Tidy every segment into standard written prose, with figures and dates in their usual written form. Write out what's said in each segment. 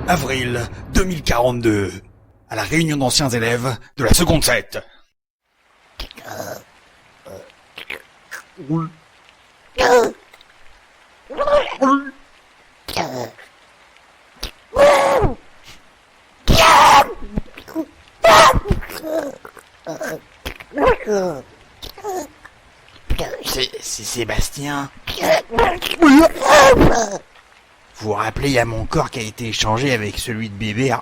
Avril 2042, à la réunion d'anciens élèves de la seconde 7. C'est Sébastien. Vous vous rappelez, il y a mon corps qui a été échangé avec celui de bébé.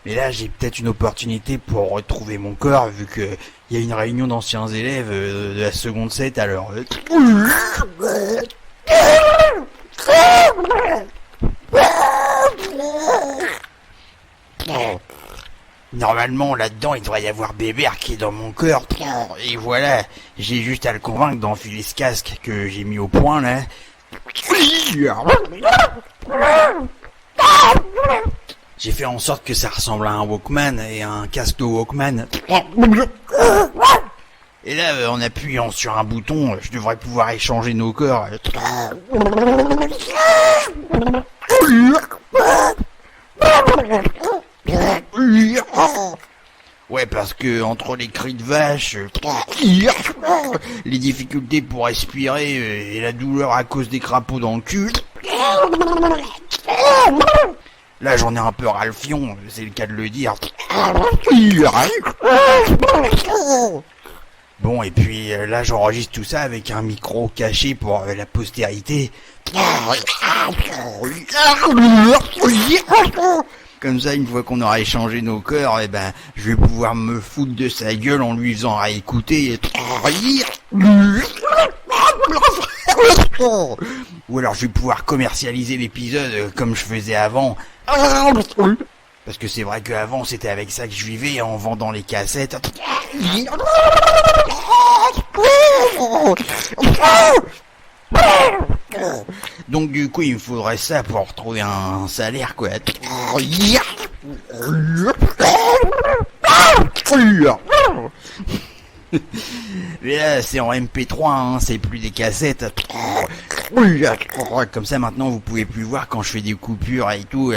Mais là, j'ai peut-être une opportunité pour retrouver mon corps, vu que il y a une réunion d'anciens élèves de la seconde 7, alors... Normalement, là-dedans, il devrait y avoir Bébert qui est dans mon corps. Et voilà, j'ai juste à le convaincre d'enfiler ce casque que j'ai mis au point, là. J'ai fait en sorte que ça ressemble à un Walkman et un casque de Walkman. Et là, en appuyant sur un bouton, je devrais pouvoir échanger nos corps. Ouais, parce que entre les cris de vache, les difficultés pour respirer et la douleur à cause des crapauds dans le cul, là j'en ai un peu ras le fion, c'est le cas de le dire. Bon, et puis là j'enregistre tout ça avec un micro caché pour la postérité. Comme ça, une fois qu'on aura échangé nos cœurs, je vais pouvoir me foutre de sa gueule en lui faisant réécouter. Ou alors je vais pouvoir commercialiser l'épisode comme je faisais avant. Parce que c'est vrai qu'avant, c'était avec ça que je vivais, en vendant les cassettes. Donc du coup il me faudrait ça pour retrouver un salaire, quoi. Mais là c'est en MP3, hein, c'est plus des cassettes. Comme ça maintenant vous pouvez plus voir quand je fais des coupures et tout.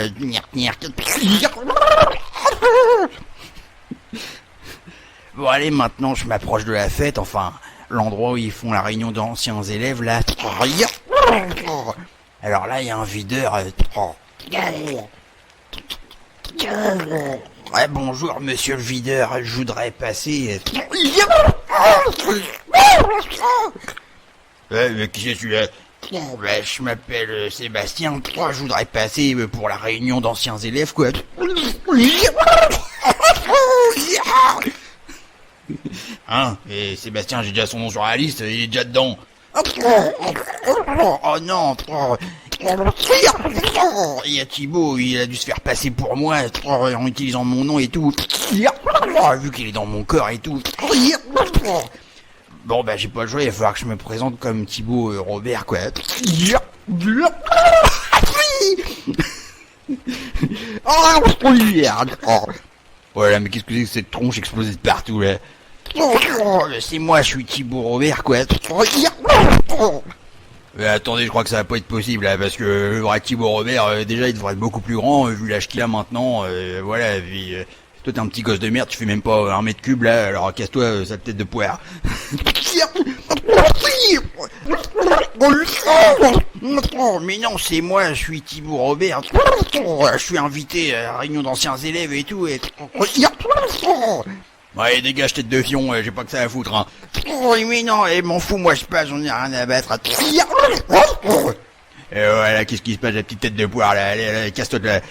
Bon allez, maintenant je m'approche de la fête, enfin l'endroit où ils font la réunion d'anciens élèves là. Alors là il y a un videur. Ouais, bonjour monsieur le videur, je voudrais passer. Mais qui c'est celui-là? Je m'appelle Sébastien, je voudrais passer pour la réunion d'anciens élèves, quoi. Hein? Et Sébastien, j'ai déjà son nom sur la liste, il est déjà dedans. Oh non. Il y a Thibaut, il a dû se faire passer pour moi en utilisant mon nom et tout. Vu qu'il est dans mon corps et tout. Bon j'ai pas le choix, il va falloir que je me présente comme Thibaut Robert, quoi. Voilà, mais qu'est-ce que c'est que cette tronche explosée de partout, là? C'est moi, je suis Thibaut Robert, quoi. Mais attendez, je crois que ça va pas être possible, là, parce que le vrai Thibaut Robert, déjà, il devrait être beaucoup plus grand, vu l'âge qu'il a maintenant, voilà, puis... toi, t'es un petit gosse de merde, tu fais même pas 1 mètre cube, là, alors casse-toi, sale tête de poire. Mais non, c'est moi, je suis Thibaut Robert. Je suis invité à la réunion d'anciens élèves et tout, et... Ouais, dégage tête de fion, j'ai pas que ça à foutre, hein. Mais non, m'en fous, moi je passe, j'en ai rien à battre. Et voilà, qu'est-ce qui se passe, la petite tête de poire, là, allez, casse-toi de là.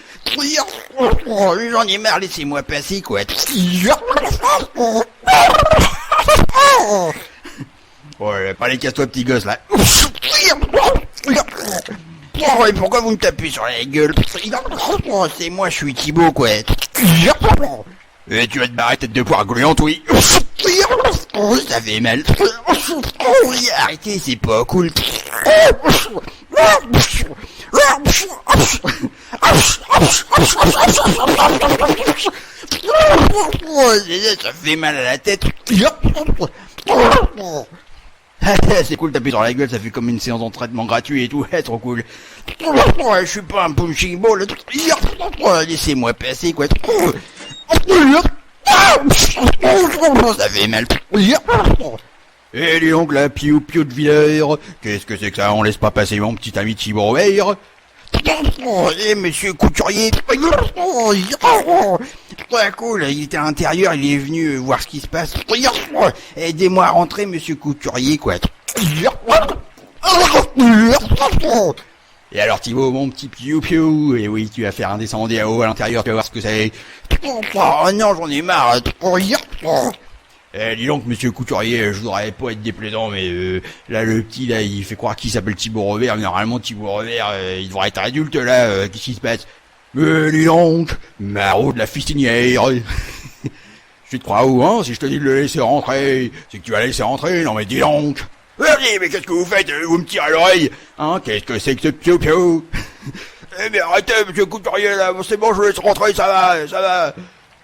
J'en ai marre, laissez-moi passer, quoi. Ouais, pas les casse-toi, petit gosse, là. Et pourquoi vous me tapez sur la gueule? C'est moi, je suis Thibaut, quoi. Et tu vas te barrer, tête de poire gluante, oui. Ça fait mal. Arrêtez, c'est pas cool. Ça fait mal à la tête. C'est cool de taper dans la gueule, ça fait comme une séance d'entraînement gratuit et tout, trop cool. Je suis pas un punching ball, laissez-moi passer, quoi. Ça fait mal. Et dis donc la piou de Villers, qu'est-ce que c'est que ça? On laisse pas passer mon petit ami Thibaut Robert. Et monsieur Couturier, très cool, il était à l'intérieur, il est venu voir ce qui se passe. Aidez-moi à rentrer, monsieur Couturier, quoi. Et alors Thibaut, mon petit piou, et oui, tu vas faire un descendant à eau à l'intérieur, tu vas voir ce que c'est. Oh non, j'en ai marre. Dis donc, monsieur Couturier, je voudrais pas être déplaisant, mais là, le petit, là, il fait croire qu'il s'appelle Thibaut Robert, mais normalement, Thibaut Robert, il devrait être adulte, là, qu'est-ce qui se passe? Mais dis donc, Marot de la fistinière. Tu te crois où, hein? Si je te dis de le laisser rentrer, c'est que tu vas laisser rentrer, non mais dis donc. Mais qu'est-ce que vous faites? Vous me tirez à l'oreille? Hein? Qu'est-ce que c'est que ce piou-piou? Mais arrêtez, monsieur Couturier, là, c'est bon, je laisse rentrer, ça va.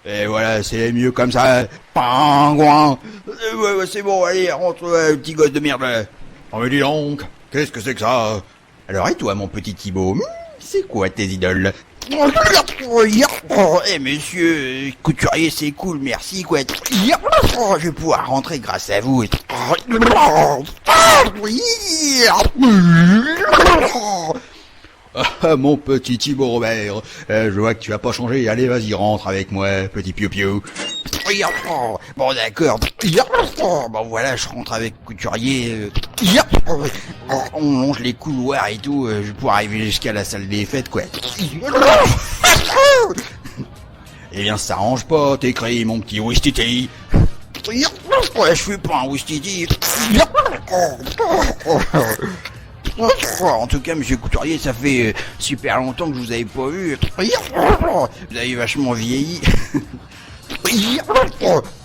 Et voilà, c'est mieux comme ça. Pingouin. Ouais, c'est bon, allez, rentre, petit gosse de merde. Oh mais dis donc, qu'est-ce que c'est que ça? Alors et toi, mon petit Thibaut, c'est quoi tes idoles? Monsieur Couturier, c'est cool, merci, quoi. Je vais pouvoir rentrer grâce à vous. Ah, mon petit Thibaut Robert, je vois que tu vas pas changer, allez vas-y rentre avec moi, petit piou-piou. Bon d'accord, bon voilà, je rentre avec Couturier, on longe les couloirs et tout, je vais pouvoir arriver jusqu'à la salle des fêtes, quoi. Eh bien ça s'arrange pas, t'écris mon petit Ouistiti. Je suis pas un Ouistiti. En tout cas, monsieur Couturier, ça fait super longtemps que je vous avais pas vu. Vous avez vachement vieilli.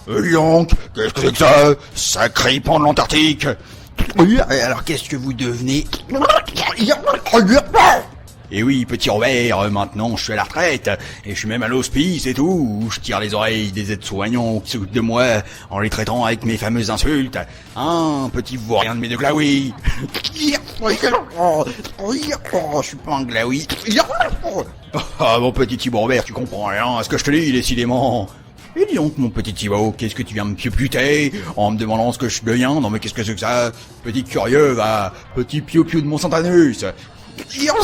Donc, qu'est-ce que c'est que ça? Sacré pan de l'Antarctique. Alors, qu'est-ce que vous devenez? Et oui, petit Robert, maintenant je suis à la retraite, et je suis même à l'hospice et tout, où je tire les oreilles des aides-soignants qui s'occupent de moi, en les traitant avec mes fameuses insultes. Hein, petit vaurien de mes deux glaouis. Je suis pas un glaoui. Ah, mon petit Thibaut Robert, tu comprends rien à ce que je te dis, décidément. Et dis donc, mon petit Thibaut, qu'est-ce que tu viens me piou-piouter en me demandant ce que je deviens? Non mais qu'est-ce que c'est que ça? Petit curieux, va, petit piou-piou de mon Santanus. Décidément,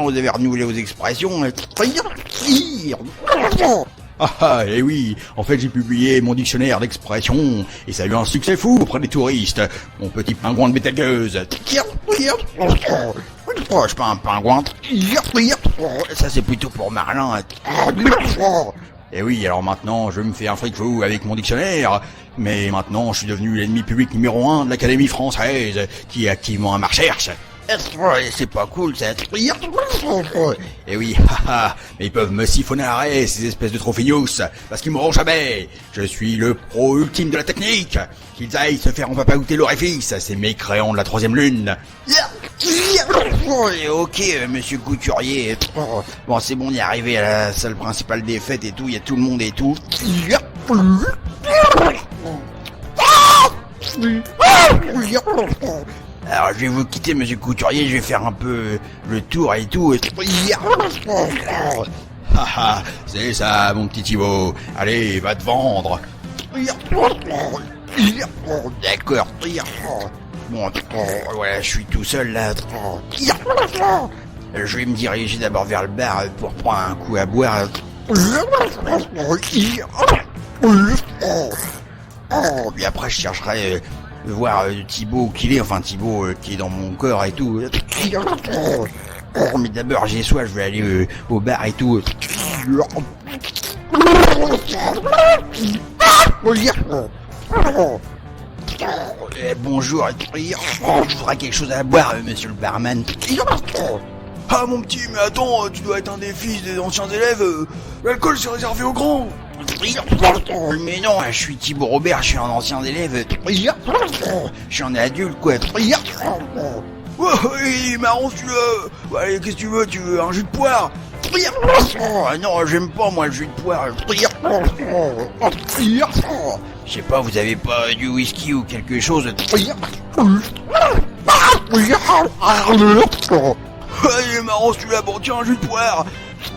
vous avez renouvelé vos expressions. Et oui, en fait j'ai publié mon dictionnaire d'expressions, et ça a eu un succès fou auprès des touristes, mon petit pingouin de Bételgeuse. Je suis pas un pingouin. Ça c'est plutôt pour Marlin. Et oui, alors maintenant je me fais un fric fou avec mon dictionnaire, mais maintenant je suis devenu l'ennemi public numéro 1 de l'Académie française, qui est activement à ma recherche. C'est pas cool ça. Et oui, mais ils peuvent me siphonner à l'arrêt, ces espèces de trophinios, parce qu'ils mourront jamais. Je suis le pro ultime de la technique. Qu'ils aillent se faire en papaouter l'orifice, ces mécréants de la 3e lune. Ok, monsieur Couturier. Bon, c'est bon, on est arrivé à la salle principale des fêtes et tout, il y a tout le monde et tout. Alors je vais vous quitter, monsieur Couturier, je vais faire un peu le tour et tout. C'est ça, mon petit Thibaut. Allez, va te vendre. D'accord. Bon, voilà, je suis tout seul là. Je vais me diriger d'abord vers le bar pour prendre un coup à boire. Puis après je chercherai voir Thibaut qui est, enfin Thibaut qui est dans mon corps et tout. Mais d'abord j'ai soif, je vais aller au bar et tout. Bonjour, je voudrais quelque chose à boire, monsieur le barman. Ah mon petit, mais attends, tu dois être un des fils des anciens élèves, l'alcool c'est réservé aux grands. Mais non, je suis Thibaut Robert, je suis un ancien élève. Je suis un adulte quoi. Ouais, il est marrant celui-là. Allez, qu'est-ce que tu veux un jus de poire? Oh, non, j'aime pas moi le jus de poire. Je sais pas, vous avez pas du whisky ou quelque chose? C'est marrant celui-là, bon tiens, un jus de poire.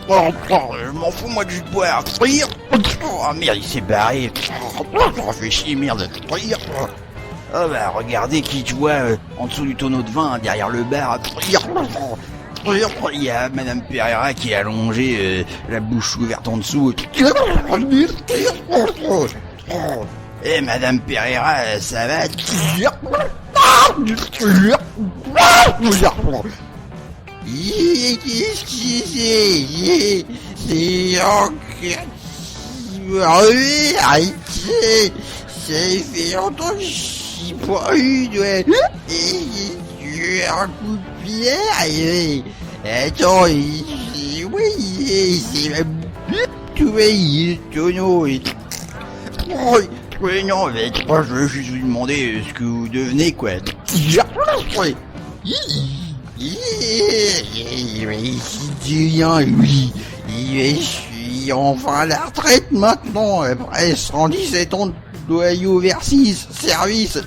Je m'en fous moi du jus de poire. Oh merde, il s'est barré. Ça fait chier, merde. Oh bah regardez qui je vois en dessous du tonneau de vin, derrière le bar. Il y a Madame Pereira qui est allongée, la bouche ouverte en dessous. Eh Madame Pereira, ça va? Qu'est-ce qui c'est? C'est encore... Arrêtez! Ça fait longtemps que j'y pas eu, ouais. Et j'ai un coup de pierre, ouais. Attends, oui, c'est ma... Tout le tonneau, et... Oui, non, mais je veux juste vous demander ce que vous devenez, quoi. Julien, oui, je suis enfin à la retraite maintenant, après 117 ans de loyauté service.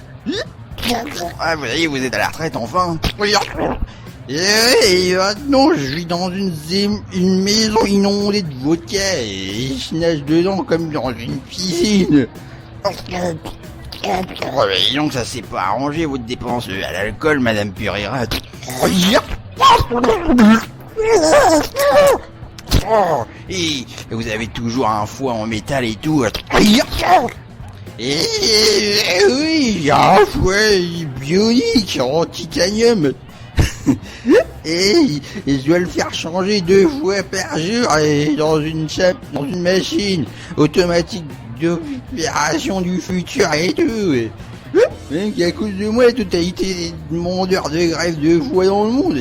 Ah, vous voyez, vous êtes à la retraite enfin. Et maintenant, je vis dans une maison inondée de vodka et je nage dedans comme dans une piscine. Donc ça s'est pas arrangé votre dépense à l'alcool, Madame Pereira. Et vous avez toujours un foie en métal et tout. Et oui, un foie bionique en titanium. Et je dois le faire changer 2 fois par jour et dans une machine automatique d'opération du futur et tout. Même qu'à cause de moi, la totalité des demandeurs de grève de foie dans le monde,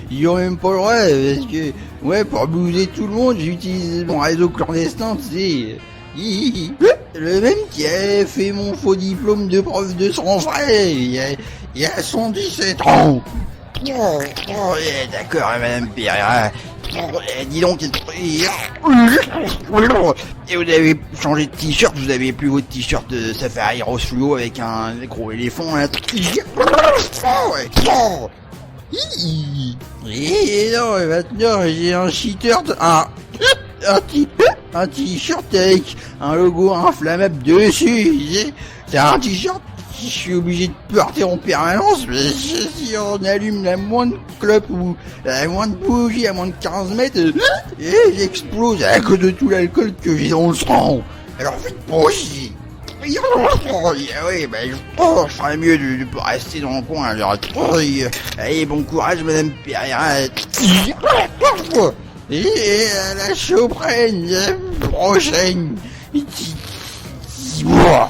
ils ont même pas le droit, parce que, ouais, pour blouser tout le monde, j'utilise mon réseau clandestin, tu sais. Le même qui a fait mon faux diplôme de prof de sang frais, il y a 117 ans. D'accord, Madame Pereira. Dis donc, et vous avez changé de t-shirt, vous avez plus votre t-shirt de Safari Rose Fluo avec un gros éléphant là. Et non, maintenant j'ai un t-shirt, un t-shirt avec un logo inflammable dessus. C'est un t-shirt je suis obligé de porter en permanence, mais si on allume la moindre clope ou la moindre bougie à moins de 15 mètres, et j'explose à cause de tout l'alcool que j'ai dans le sang. Alors faites pas aussi. Oui, bah, je ferais mieux de pas rester dans le coin. Alors, allez, bon courage, Madame Pereira. Et à la Choprenne prochaine. Robert,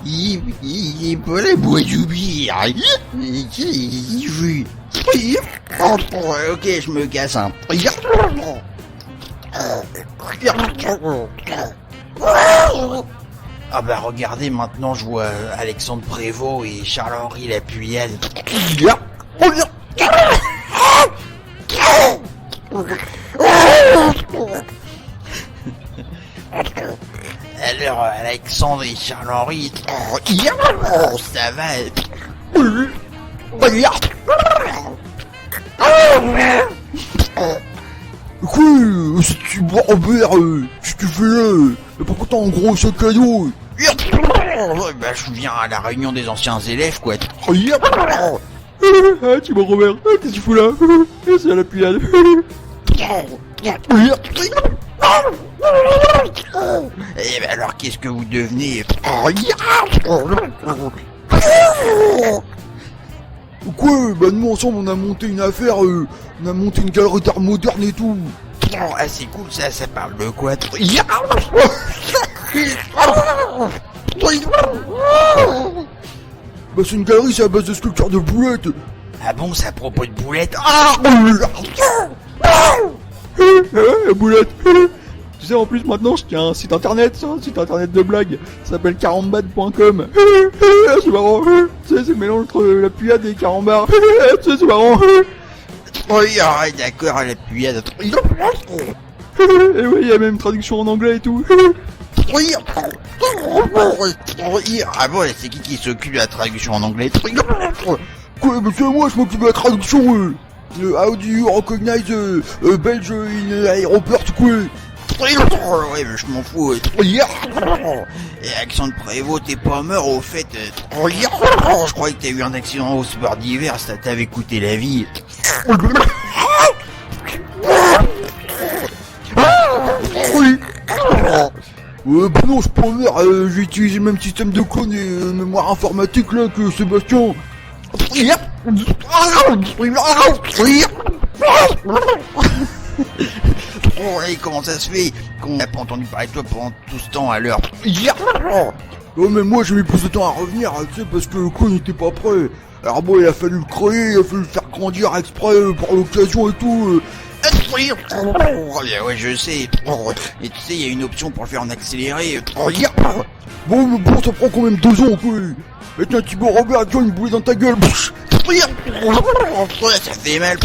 il est pas la boîte du bière. Ok, je me casse un. Ah bah regardez, maintenant je vois Alexandre Prévost et Charles-Henri Lapuyade. Alors, Alexandre et Charles-Henri, ça va. Quoi, c'est-tu Robert, qu'est-ce que tu fais là? Pourquoi t'as un gros sac à dos? Bah, je viens à la réunion des anciens élèves, quoi. Ah, tu vois Robert, qu'est-ce que tu fous là? C'est à la pillade. Eh ben alors, qu'est-ce que vous devenez? Quoi? Bah nous ensemble on a monté une affaire, on a monté une galerie d'art moderne et tout. Ah, c'est cool ça parle de quoi? Bah c'est une galerie, c'est à base de sculptures de boulettes. Ah bon, c'est à propos de boulettes? Boulette. Tu sais, en plus, maintenant, je tiens un site internet, ça, un site internet de blagues. Ça s'appelle carambad.com. C'est marrant. Tu sais, c'est le mélange entre la puyade et les carambars. Tu sais, c'est marrant. Oui, d'accord, la puyade. Et oui, il y a même une traduction en anglais et tout. Oui. Ah bon, c'est qui s'occupe de la traduction en anglais? Quoi, mais c'est moi, je m'occupe de la traduction. How do you recognize Belge in aéroport, quoi? Ouais, mais je m'en fous. Et accent de Prévost, t'es pas mort au fait. Je croyais que t'as eu un accident au sport d'hiver, ça t'avait coûté la vie. Oui. Bah non, je suis pas mort, j'ai utilisé le même système de clone et mémoire informatique là que Sébastien. Et comment ça se fait qu'on n'a pas entendu parler de toi pendant tout ce temps à l'heure? Oh mais moi j'ai mis plus de temps à revenir, tu sais, parce que le clone n'était pas prêt. Alors bon, il a fallu le créer, il a fallu le faire grandir exprès pour l'occasion et tout. Ouais, je sais. Et tu sais, il y a une option pour le faire en accéléré. Bon, mais bon, ça prend quand même 2 ans, quoi. Et tiens, Thibaut Robert, tiens, une bouée dans ta gueule. Ça fait mal.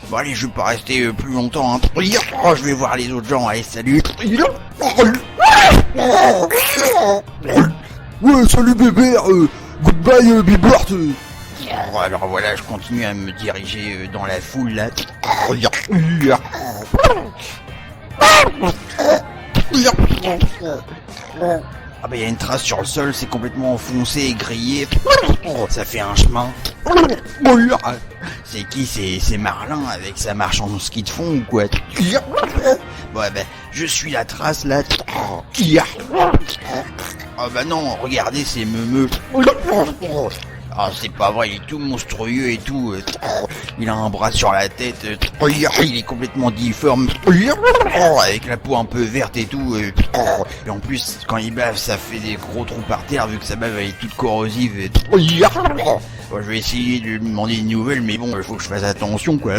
Bon allez, je vais pas rester plus longtemps. Hein. Je vais voir les autres gens. Allez, salut. Ouais, salut bébé, goodbye Bibert. Alors voilà, je continue à me diriger dans la foule là. Ah bah il y a une trace sur le sol, c'est complètement enfoncé et grillé. Ça fait un chemin. C'est qui? C'est Marlin avec sa marche en ski de fond ou quoi? Ouais bah je suis la trace là. Ah bah non, regardez c'est Meumeu. Ah c'est pas vrai, il est tout monstrueux et tout. Il a un bras sur la tête. Il est complètement difforme. Avec la peau un peu verte et tout. Et en plus, quand il bave, ça fait des gros trous par terre vu que sa bave elle est toute corrosive. Bon, je vais essayer de lui demander une nouvelle, mais bon, il faut que je fasse attention quoi.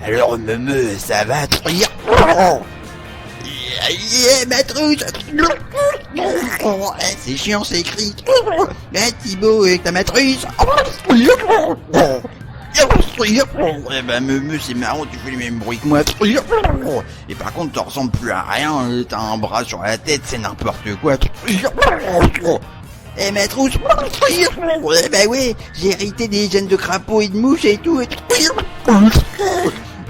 Alors Meumeu, ça va? Ma trousse. C'est chiant, c'est écrit. Thibaut, ta matrice. Eh ben Meumeu, c'est marrant, tu fais les mêmes bruits que moi. Et par contre, tu ressembles plus à rien, t'as un bras sur la tête, c'est n'importe quoi. Eh ma trousse. Bah ouais, j'ai hérité des gènes de crapaud et de mouches et tout. Et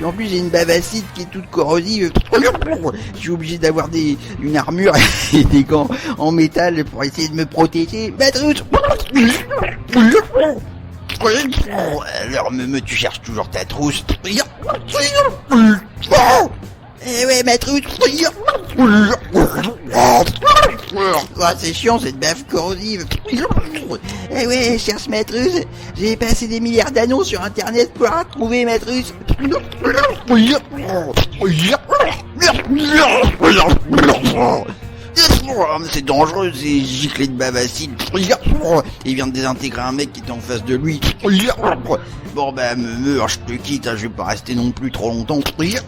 en plus j'ai une bave acide qui est toute corrosive. Je suis obligé d'avoir une armure et des gants en métal pour essayer de me protéger. Matrousse. Alors Meumeu, tu cherches toujours ta trousse. Eh ouais, Matrousse. C'est chiant cette bave corrosive. Eh ouais, cherche Matrousse. J'ai passé des milliards d'annonces sur internet pour la trouver, Matrousse. C'est dangereux ces giclées de bave acide. Il vient de désintégrer un mec qui était en face de lui. Bon bah Meumeu, je te quitte, je vais pas rester non plus trop longtemps. Il y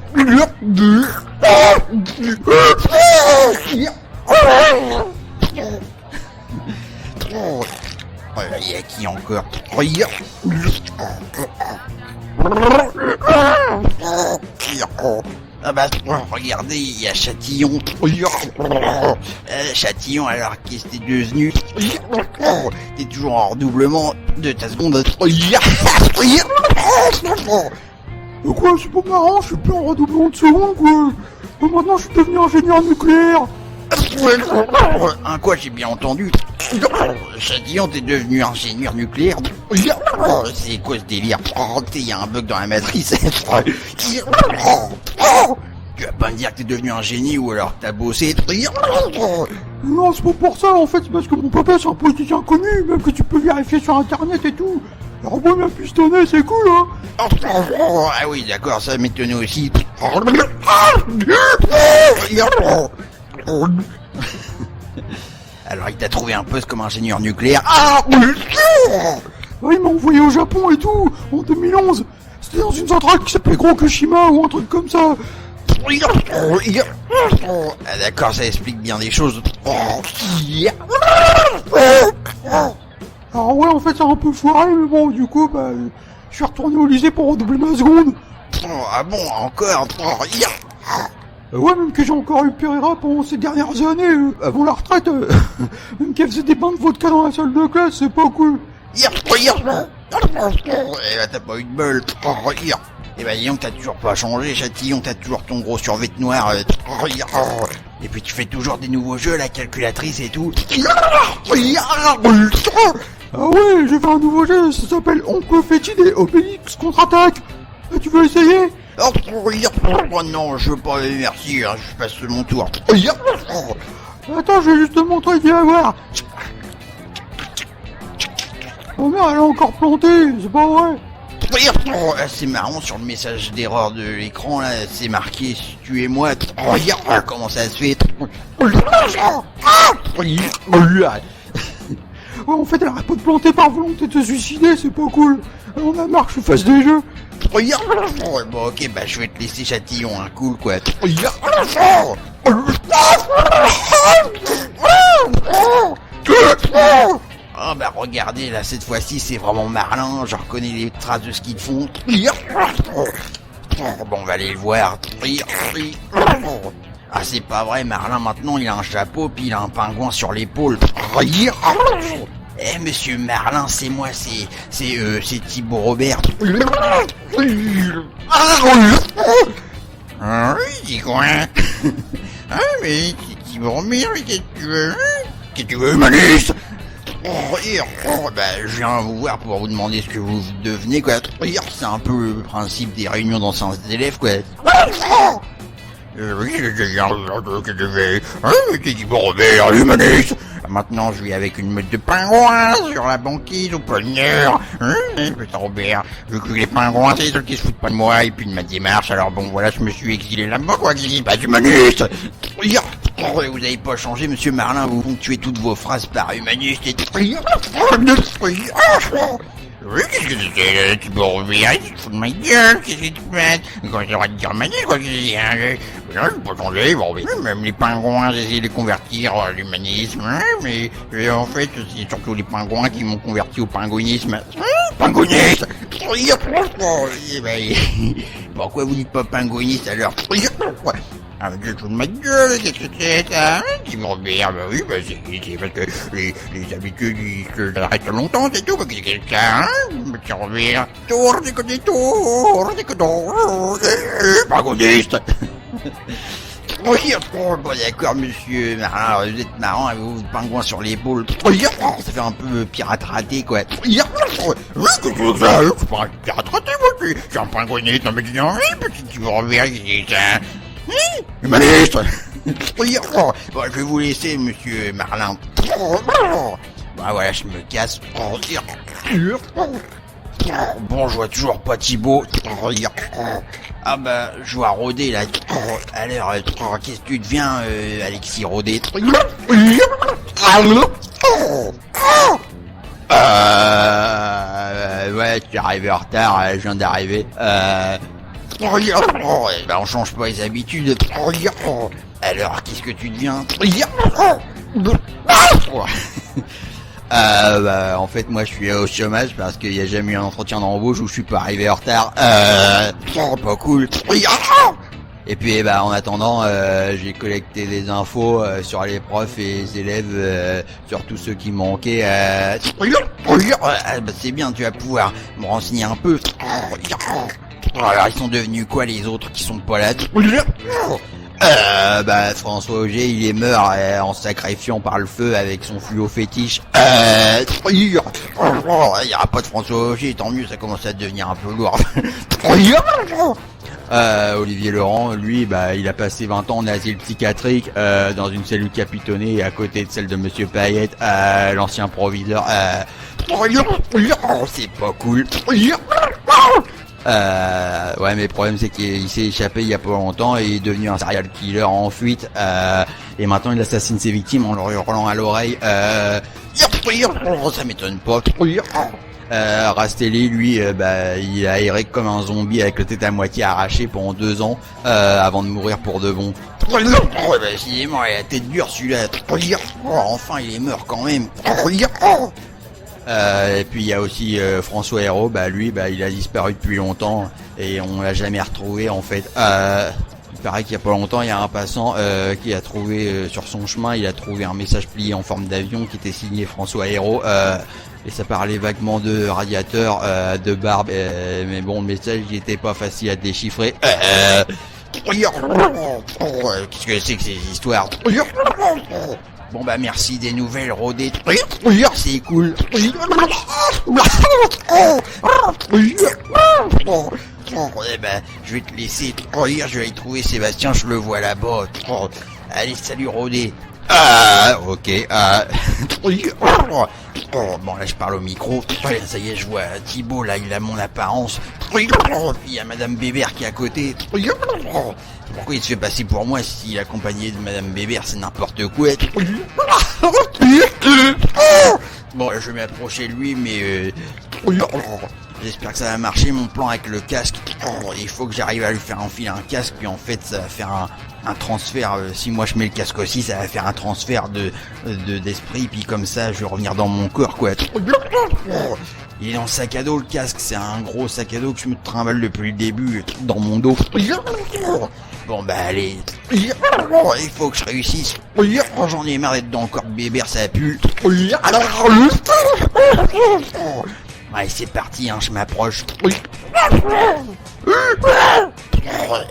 a qui encore? Ah bah regardez, il y a Chatillon. Chatillon, alors qu'est-ce que t'es devenu? T'es toujours en redoublement de ta seconde. Quoi, c'est pas marrant, je suis plus en redoublement de seconde, quoi. Maintenant, je suis devenu ingénieur nucléaire. Un quoi, j'ai bien entendu. Chatillon, t'es devenu ingénieur nucléaire. C'est quoi ce délire? Il y a un bug dans la matrice. Tu vas pas me dire que t'es devenu un génie ou alors que t'as bossé. Non, c'est pas pour ça, en fait, c'est parce que mon papa c'est un politicien connu, même que tu peux vérifier sur internet et tout. Alors bon, il m'a pistonné, c'est cool, hein. Ah oui, d'accord, ça m'étonnait aussi. Alors il t'a trouvé un poste comme ingénieur nucléaire. Il m'a envoyé au Japon et tout, en 2011. C'était dans une centrale qui s'appelait Gros Kushima ou un truc comme ça. Ah, d'accord, ça explique bien des choses. Alors ouais, en fait, c'est un peu foiré, mais bon, du coup, bah, je suis retourné au lycée pour redoubler ma seconde. Ah bon, encore. Ouais, même que j'ai encore eu Pereira pendant ces dernières années, avant la retraite. Même qu'elle faisait des bains de vodka dans la salle de classe, c'est pas cool. Eh ben, t'as pas eu de bol. Eh ben, dis donc, t'as toujours pas changé, Chatillon, t'as toujours ton gros survêt noir. Et puis tu fais toujours des nouveaux jeux, la calculatrice et tout. Ah ouais, j'ai fait un nouveau jeu, ça s'appelle Oncle Fétide et Obélix contre-attaque. Tu veux essayer? Oh non, je veux pas, merci, hein, je passe mon tour. Attends, je vais juste te montrer, viens voir. Oh merde, elle a encore planté, c'est pas vrai. C'est marrant, sur le message d'erreur de l'écran, là, c'est marqué « Tu es moi ». Regarde comment ça se fait. Ouais, en fait, elle arrête pas de planter par volonté de se suicider, c'est pas cool. On a marre que je fasse des jeux. Bon, ok, bah je vais te laisser, Chatillon, hein, cool, quoi. Ah bah regardez, là, cette fois-ci, c'est vraiment Marlin, je reconnais les traces de ce qu'ils font. Bon, on va aller le voir. Ah, c'est pas vrai, Marlin, maintenant, il a un chapeau, puis il a un pingouin sur l'épaule. Eh, monsieur Marlin, c'est moi, c'est Thibaut Robert. Ah oui, dis quoi? Ah, mais c'est Thibaut Robert, mais qu'est-ce que tu veux? Qu'est-ce que tu veux, Manus? Bah, je viens vous voir pour vous demander ce que vous devenez, quoi. C'est un peu le principe des réunions d'anciens élèves, quoi. Oui, je viens que je vais. C'est Thibaut Robert, humaniste. Maintenant, je vis avec une meute de pingouins sur la banquise au pôle Nord. Putain, Robert, vu que les pingouins, c'est ceux qui se foutent pas de moi et puis de ma démarche, alors bon, voilà, je me suis exilé là-bas, quoi, qui dit pas d'humaniste. Vous avez pas changé, monsieur Marlin, vous ponctuez toutes vos phrases par humaniste et... Oui, qu'est-ce que c'est, Thibaut Robert, il se fout de ma gueule, qu'est-ce que tu fais? Quand j'aurais de dire manier, quoi, j'ai pas changé, bon, mais même les pingouins, j'essaie de les convertir à l'humanisme, mais en fait, c'est surtout les pingouins qui m'ont converti au pingouinisme. Pingouiniste! Pourquoi vous dites pas pingouiniste alors? Ah, mais tu te fous de ma gueule, qu'est-ce que c'est, ça? Thibaut Robert, bah oui, bah c'est parce que les habitudes, ils se restent longtemps, c'est tout, parce que c'est quelqu'un, Thibaut Robert, tour, pingouiniste! Oui, bon d'accord, monsieur Marlin, vous êtes marrant, vous de pingouin sur l'épaule. Ça fait un peu pirate raté, quoi. Oui, qu'est-ce que c'est ça? Je suis pas un pirate raté, moi, je suis un pingouiniste, non mais dis donc, oui, petit Thibaut Robert, c'est ça. Humaniste. Bon, je vais vous laisser, monsieur Marlin. Bah voilà, je me casse. Bon, je vois toujours pas Thibaut. Ah bah, je vois Rodé là. Alors, qu'est-ce que tu deviens, Alexis Rodé? Ouais, tu es arrivé en retard, je viens d'arriver. Bah, on change pas les habitudes. Alors, qu'est-ce que tu deviens? Bah, en fait, moi, je suis au chômage parce qu'il n'y a jamais eu un entretien d'embauche où je suis pas arrivé en retard. Pas cool. Et puis, bah, en attendant, j'ai collecté des infos sur les profs et les élèves, sur tous ceux qui manquaient. Bah, c'est bien, tu vas pouvoir me renseigner un peu. Alors, ils sont devenus quoi, les autres qui sont pas là? Bah, François Auger, il est mort en sacrifiant par le feu avec son fluo fétiche. Il y aura pas de François Auger, tant mieux, ça commence à devenir un peu lourd. Olivier Laurent, lui, bah, il a passé 20 ans en asile psychiatrique, dans une cellule capitonnée à côté de celle de Monsieur Payette, l'ancien proviseur. C'est pas cool. Ouais, mais le problème c'est qu'il s'est échappé il y a pas longtemps et il est devenu un serial killer en fuite, et maintenant il assassine ses victimes en leur hurlant à l'oreille. Ça m'étonne pas. Rastelli, lui, il a erré comme un zombie avec le tête à moitié arraché pendant 2 ans, avant de mourir pour de bon. Décidément, il a la tête dure celui-là. Enfin, il est mort quand même. Et puis il y a aussi François Hérault, lui, il a disparu depuis longtemps et on l'a jamais retrouvé en fait. Il paraît qu'il y a pas longtemps, il y a un passant qui a trouvé sur son chemin, il a trouvé un message plié en forme d'avion qui était signé François Hérault. Et ça parlait vaguement de radiateur, de barbe, mais bon, le message il était pas facile à déchiffrer. Qu'est-ce que c'est que ces histoires? Bon merci des nouvelles, Rodé. C'est cool. Je vais te laisser. Je vais y trouver Sébastien, je le vois là-bas. Allez, salut Rodé. Ok. Bon là je parle au micro. Ça y est, je vois Thibaut là, il a mon apparence. Il y a Madame Bébert qui est à côté. Pourquoi il se fait passer pour moi s'il est accompagné de Madame Bébert, c'est n'importe quoi. Bon je vais m'approcher de lui mais j'espère que ça va marcher mon plan avec le casque. Il faut que j'arrive à lui faire enfiler un casque, puis en fait ça va faire un transfert. Si moi je mets le casque aussi, ça va faire un transfert d'esprit, puis comme ça je vais revenir dans mon corps quoi. Il est dans le sac à dos le casque, c'est un gros sac à dos que je me trimballe depuis le début dans mon dos. Bon allez, il faut que je réussisse. J'en ai marre d'être dans le corps de Bébert, ça pue. Allez c'est parti, je m'approche.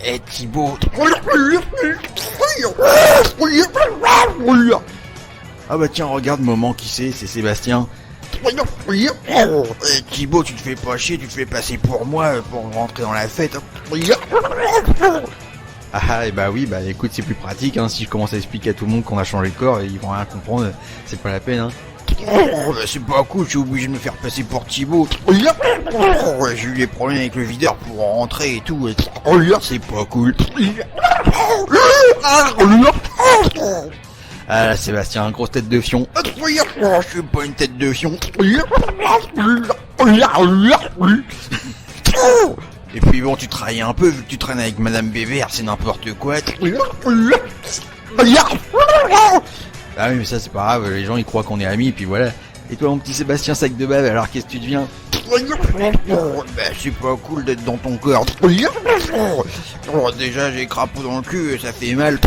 Eh Thibaut. Ah tiens, regarde moment qui c'est Sébastien. Thibaut, tu te fais pas chier, tu te fais passer pour moi pour rentrer dans la fête. Oui, écoute, c'est plus pratique, si je commence à expliquer à tout le monde qu'on a changé de corps, ils vont rien comprendre, c'est pas la peine, c'est pas cool, je suis obligé de me faire passer pour Thibaut. J'ai eu des problèmes avec le videur pour rentrer et tout, c'est pas cool. Là, Sébastien, grosse tête de fion. Je suis pas une tête de fion. Et puis bon, tu travailles un peu, vu que tu traînes avec Madame Bébert, c'est n'importe quoi. Ah oui, mais ça c'est pas grave, les gens ils croient qu'on est amis, et puis voilà. Et toi mon petit Sébastien sac de bave, alors qu'est-ce que tu deviens? C'est pas cool d'être dans ton corps. Déjà j'ai crapaud dans le cul, ça fait mal.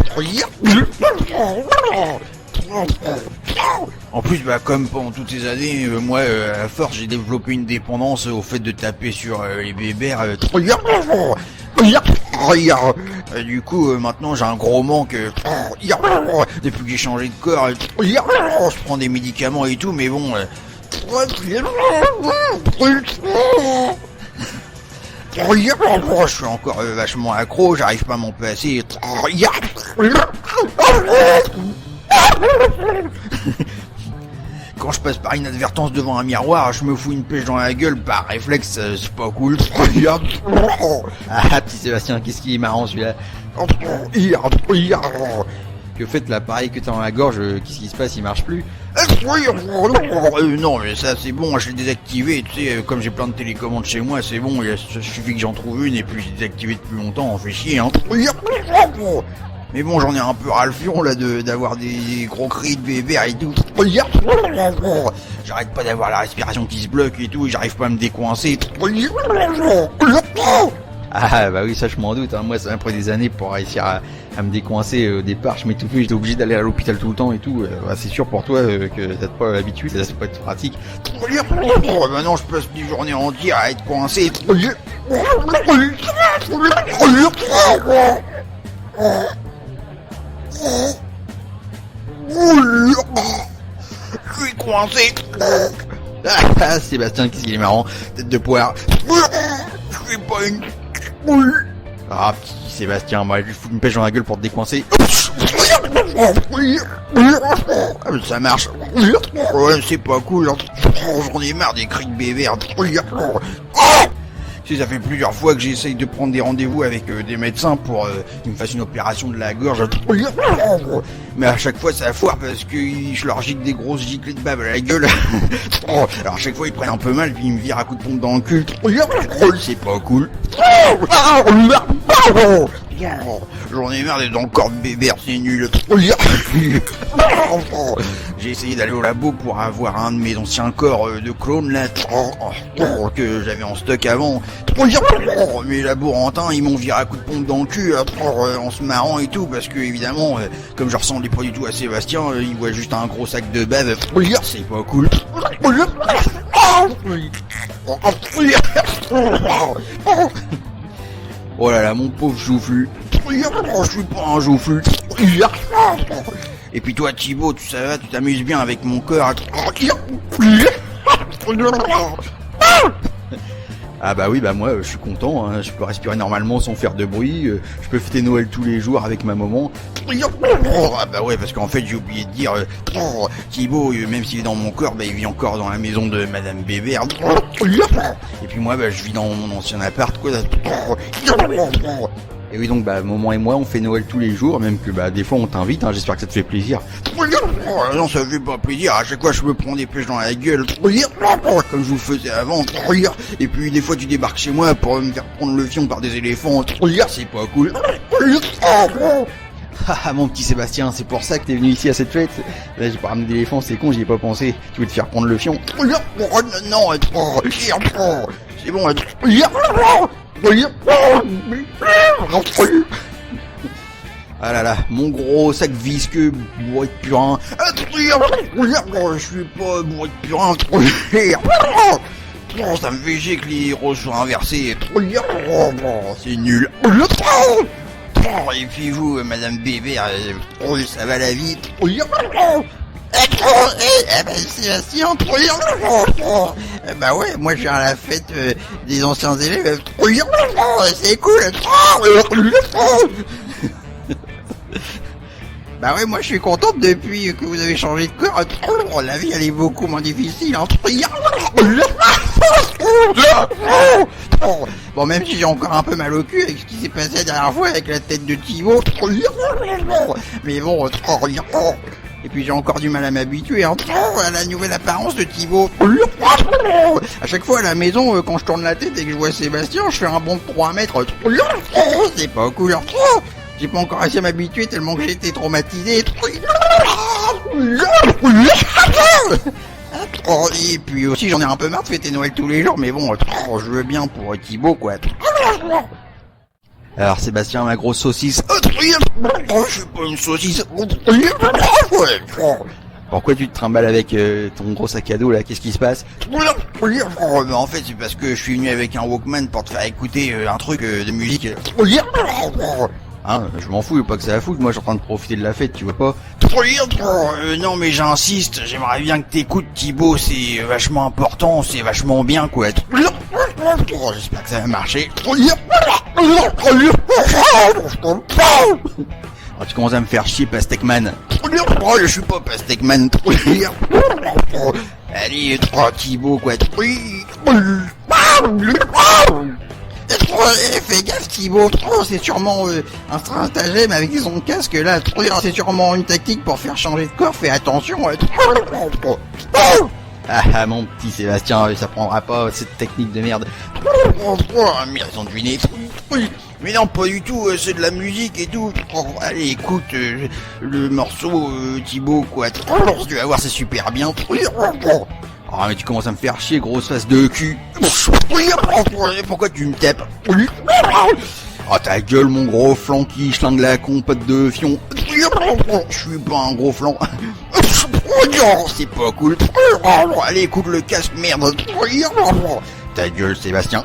En plus, comme pendant toutes ces années, moi, à force, j'ai développé une dépendance au fait de taper sur les bébères. Du coup, maintenant, j'ai un gros manque. Depuis que j'ai changé de corps, je prends des médicaments et tout, mais bon... je suis encore vachement accro, j'arrive pas à m'en passer. Quand je passe par inadvertance devant un miroir, je me fous une pêche dans la gueule par réflexe, c'est pas cool. Petit Sébastien, qu'est-ce qui est marrant celui-là? Que fait l'appareil que t'as dans la gorge, qu'est-ce qui se passe, il marche plus? Non mais ça c'est bon, je l'ai désactivé, tu sais, comme j'ai plein de télécommandes chez moi, c'est bon, il suffit que j'en trouve une et puis je l'ai désactivé depuis longtemps, on fait chier Mais bon, j'en ai un peu ras le fion là d'avoir des gros cris de bébé et tout. J'arrête pas d'avoir la respiration qui se bloque et tout, et j'arrive pas à me décoincer. Oui, ça je m'en doute, moi ça m'a pris des années pour réussir à me décoincer. Au départ je m'étouffais, j'étais obligé d'aller à l'hôpital tout le temps et tout. C'est sûr pour toi que t'as pas l'habitude, ça c'est pas être pratique. Maintenant je passe des journées entières à être coincé. Je suis coincé. Sébastien, qu'est-ce qu'il est marrant, tête de poire. Je suis pas une... petit Sébastien, moi je lui fous une pêche dans la gueule pour te décoincer. Ça marche. Ouais, c'est pas cool. J'en ai marre des cris de bébé. Si ça fait plusieurs fois que j'essaye de prendre des rendez-vous avec des médecins pour qu'ils me fassent une opération de la gorge. Mais à chaque fois ça foire parce que je leur gicle des grosses giclées de bave à la gueule. Alors à chaque fois ils prennent un peu mal puis ils me virent à coups de pompe dans le cul. C'est pas cool. J'en ai marre d'être dans le corps de bébert, c'est nul. J'ai essayé d'aller au labo pour avoir un de mes anciens corps de clone là que j'avais en stock avant. Mes laborantins ils m'ont viré à coups de pompe dans le cul en se marrant et tout parce que évidemment comme je ressemblais pas du tout à Sébastien, ils voient juste un gros sac de bave. C'est pas cool. Oh là là, mon pauvre joufflu. Je suis pas un joufflu. Et puis toi, Thibaut, tu savais, tu t'amuses bien avec mon corps. Ah bah oui, bah moi je suis content, hein. Je peux respirer normalement sans faire de bruit, je peux fêter Noël tous les jours avec ma maman. Ah bah ouais, parce qu'en fait j'ai oublié de dire, Thibaut, même s'il est dans mon corps, bah il vit encore dans la maison de Madame Bébert. Et puis moi bah je vis dans mon ancien appart, quoi. Et oui, donc bah maman et moi on fait Noël tous les jours, même que bah des fois on t'invite, hein, j'espère que ça te fait plaisir. Non, ça fait pas plaisir, à chaque fois je me prends des pêches dans la gueule, comme je vous le faisais avant. Et puis des fois tu débarques chez moi pour me faire prendre le fion par des éléphants, c'est pas cool. Ah mon petit Sébastien, c'est pour ça que t'es venu ici à cette fête. Là j'ai pas ramené d'éléphant, c'est con, j'y ai pas pensé. Tu veux te faire prendre le fion? Non, c'est bon. Ah là là, mon gros sac visqueux bourré de purin. Je suis pas bourré de purin. Ça me fait chier que les roses soient inversées. C'est nul. Et puis vous, Madame Bébert, ça va la vie? Sébastien, bah ouais, moi je viens à la fête des anciens élèves. C'est cool. Bah ouais, moi je suis contente depuis que vous avez changé de corps. La vie elle est beaucoup moins difficile. Bon, même si j'ai encore un peu mal au cul avec ce qui s'est passé la dernière fois avec la tête de Thibaut. Mais bon, et puis j'ai encore du mal à m'habituer à la nouvelle apparence de Thibaut. À chaque fois à la maison, quand je tourne la tête et que je vois Sébastien, je fais un bond de 3 mètres. C'est pas cool. J'ai pas encore réussi à m'habituer tellement que j'ai été traumatisé. Et puis aussi j'en ai un peu marre de fêter Noël tous les jours, mais bon, je veux bien pour Thibaut, quoi. Alors Sébastien, ma grosse saucisse. Je suis pas une saucisse. Pourquoi tu te trimbales avec ton gros sac à dos là? Qu'est-ce qui se passe? En fait c'est parce que je suis venu avec un Walkman pour te faire écouter un truc de musique. Hein, je m'en fous, pas que ça la foute, moi je suis en train de profiter de la fête, tu vois pas? Non mais j'insiste, j'aimerais bien que t'écoutes Thibaut, c'est vachement important, c'est vachement bien quoi. J'espère que ça va marcher. Oh, tu commences à me faire chier, Pastèqueman. Je suis pas Pastèqueman. Allez, Thibaut quoi. Fais gaffe Thibaut, c'est sûrement un stratagème avec son casque là, c'est sûrement une tactique pour faire changer de corps, fais attention. Ah mon petit Sébastien, ça prendra pas cette technique de merde. Mais ils ont deviné. Mais non, pas du tout, c'est de la musique et tout. Allez, écoute le morceau Thibaut quoi. Tu vas voir, c'est super bien. Ah mais tu commences à me faire chier, grosse face de cul. Pourquoi tu me tapes? Oh ta gueule mon gros flanc qui schlingue la compote de fion. Je suis pas un gros flanc. C'est pas cool. Allez écoute le casque, merde. Ta gueule Sébastien.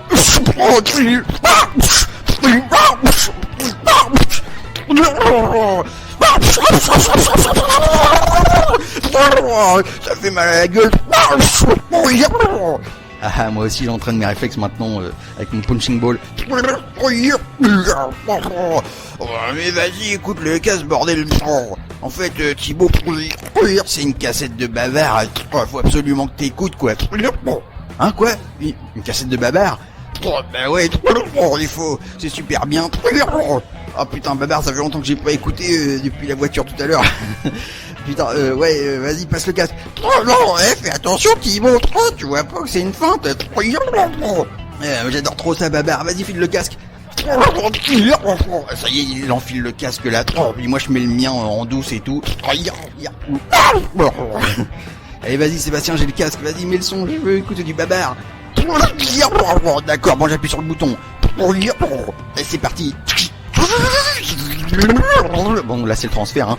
Ça fait mal à la gueule. Ah moi aussi j'entraîne mes réflexes maintenant avec mon punching ball. Mais vas-y écoute le casse bordel. En fait Thibaut, c'est une cassette de bavard. Faut absolument que t'écoutes quoi. Hein quoi? Une cassette de bavard? Bah ouais, il faut, c'est super bien. Ah putain, Babar, ça fait longtemps que j'ai pas écouté depuis la voiture tout à l'heure. Putain, vas-y, passe le casque. Non, fais attention, Thibaut, tu vois pas que c'est une feinte. J'adore trop ça, Babar, vas-y, file le casque. Ça y est, il enfile le casque là. Et moi, je mets le mien en douce et tout. Allez, vas-y, Sébastien, j'ai le casque, vas-y, mets le son, je veux écouter du Babar. D'accord, bon, j'appuie sur le bouton. Et c'est parti. Bon, là c'est le transfert, hein.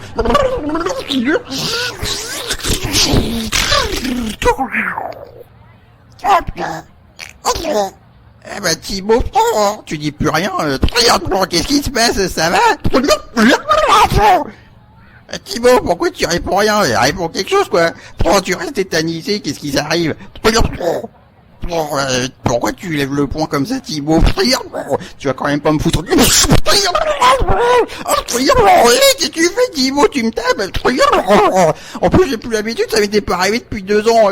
Eh bah Thibaut, tu dis plus rien. Qu'est-ce qui se passe? Ça va? Thibaut, pourquoi tu réponds rien? Réponds quelque chose, quoi. Tu restes tétanisé, qu'est-ce qui s'arrive? Pourquoi tu lèves le poing comme ça, Thibaut? Tu vas quand même pas me foutre du... Qu'est-ce que tu fais, Thibaut? Tu me tapes? En plus, j'ai plus l'habitude, ça m'était pas arrivé depuis 2 ans.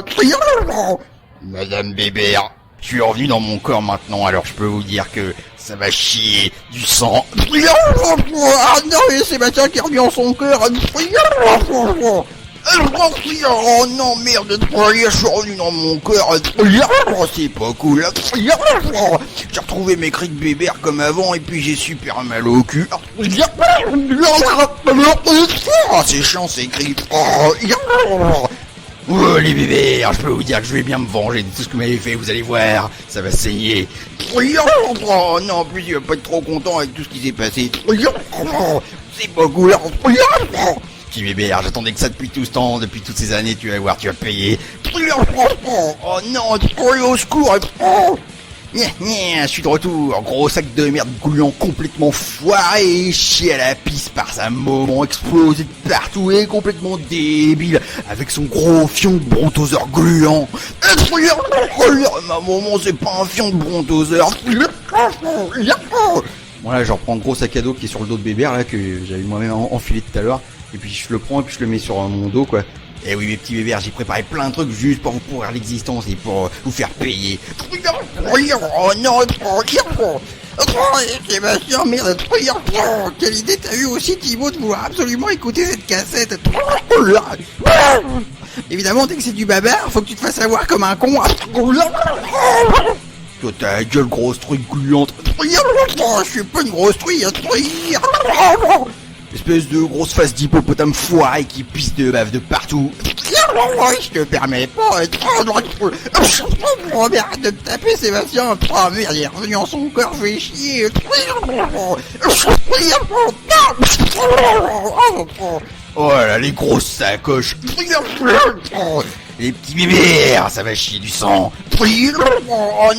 Madame Bébert, je suis revenu dans mon corps maintenant, alors je peux vous dire que ça va chier du sang. Ah non, mais Sébastien qui revient en son cœur. Oh non, merde, je suis revenu dans mon cœur. C'est pas cool. J'ai retrouvé mes cris de Bébert comme avant et puis j'ai super mal au cul. Oh, c'est chiant ces cris. Oh les Bébert, je peux vous dire que je vais bien me venger de tout ce que vous m'avez fait, vous allez voir, ça va saigner. Oh non, en plus il va pas être trop content avec tout ce qui s'est passé. C'est pas cool. Petit Bébert, j'attendais que ça depuis tout ce temps, depuis toutes ces années, tu vas voir, tu vas payer. Oh non, au secours. Je suis de retour, gros sac de merde gluant complètement foiré, chié à la pisse par sa maman, explosé de partout et complètement débile, avec son gros fion de brontosaure gluant. Ma maman, c'est pas un fion de brontosaure. Bon là, je reprends le gros sac à dos qui est sur le dos de Bébert, là, que j'avais moi-même enfilé tout à l'heure, et puis je le prends et puis je le mets sur mon dos, quoi. Eh oui, mes petits Bébert, j'ai préparé plein de trucs juste pour vous pourrir l'existence et pour vous faire payer. Oh non, Sébastien, merde, quelle idée t'as eu aussi, Thibaut, de vouloir absolument écouter cette cassette. Évidemment, dès que c'est du Babar, faut que tu te fasses avoir comme un con. Toi, ta gueule, grosse truie gluante. Je suis pas une grosse truie, espèce de grosse face d'hippopotame foirée qui pisse de bave de partout. Je te permets pas. Arrête de te taper, Sébastien. Oh merde, il est revenu en son corps, je vais chier. Oh là, les grosses sacoches. Les petits Bébert, ça va chier du sang. Oh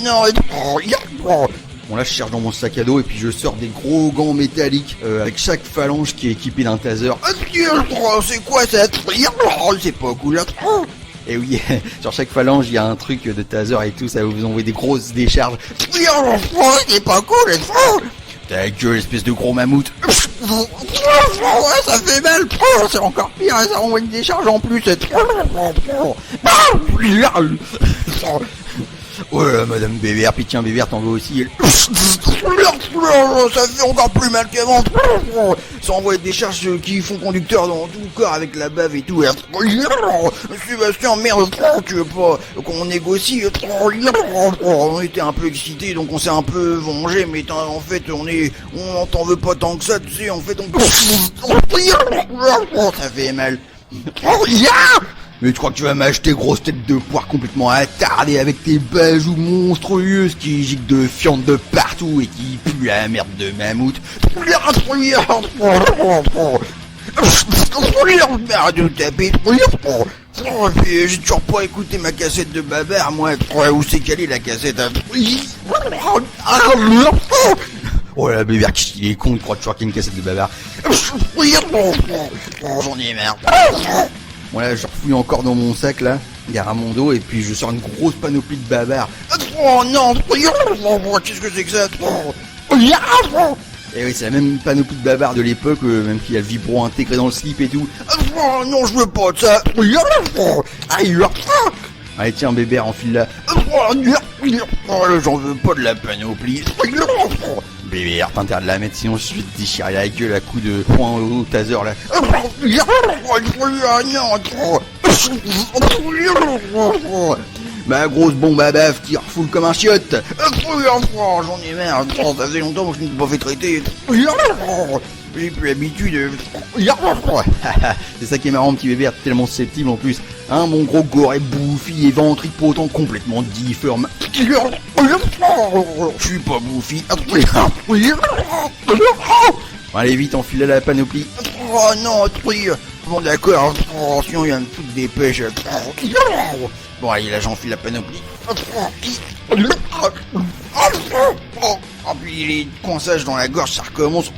non. Bon là je cherche dans mon sac à dos et puis je sors des gros gants métalliques avec chaque phalange qui est équipée d'un taser. C'est quoi ça? C'est pas cool. Et oui, sur chaque phalange il y a un truc de taser et tout, ça va vous envoyer des grosses décharges. C'est pas cool. Ta gueule, espèce de gros mammouth. Ça fait mal. C'est encore pire, ça envoie une décharge en plus. Ouais, Madame Bébert, puis tiens, Bébert, t'en veux aussi. Ça fait encore plus mal qu'avant. Ça envoie des charges qui font conducteur dans tout le corps avec la bave et tout. Sébastien, merde, tu veux pas qu'on négocie? On était un peu excités, donc on s'est un peu vengé, mais en fait, on t'en veut pas tant que ça, tu sais, en fait, ça fait mal. Mais tu crois que tu vas m'acheter, grosse tête de poire complètement attardée avec tes bajoux monstrueuses qui giclent de fientes de partout et qui puent la merde de mammouth. Arrête de taper. J'ai toujours pas écouté ma cassette de Babar, moi. Où c'est calé la cassette? Oh la Bébert, il est con, il croit toujours qu'il y a une cassette de Babar. J'en ai marre. Bon là je refouille encore dans mon sac là, derrière mon dos, et puis je sors une grosse panoplie de Babar. Oh non, qu'est-ce que c'est que ça? Et oui, c'est la même panoplie de Babar de l'époque, même qu'il y a le vibro intégré dans le slip et tout. Oh non, je veux pas de ça. Allez tiens bébé, enfile-la. J'en veux pas de la panoplie. Bébé, t'interdis de la mettre sinon je vais te déchirer la gueule à coups de poing au taser là. Bah grosse bombe à baf qui refoule comme un chiotte. J'en ai marre, ça faisait longtemps que je ne me suis pas fait traiter. J'ai plus l'habitude. C'est ça qui est marrant petit bébé, t'es tellement susceptible en plus. Hein, mon gros goret bouffi et ventripotent complètement difforme. Je suis pas bouffi. Allez vite, enfile la panoplie. Oh non, truc. Bon d'accord, sinon il y a une toute dépêche. Bon allez, là j'enfile la panoplie. Oh puis les coinçages dans la gorge, ça recommence.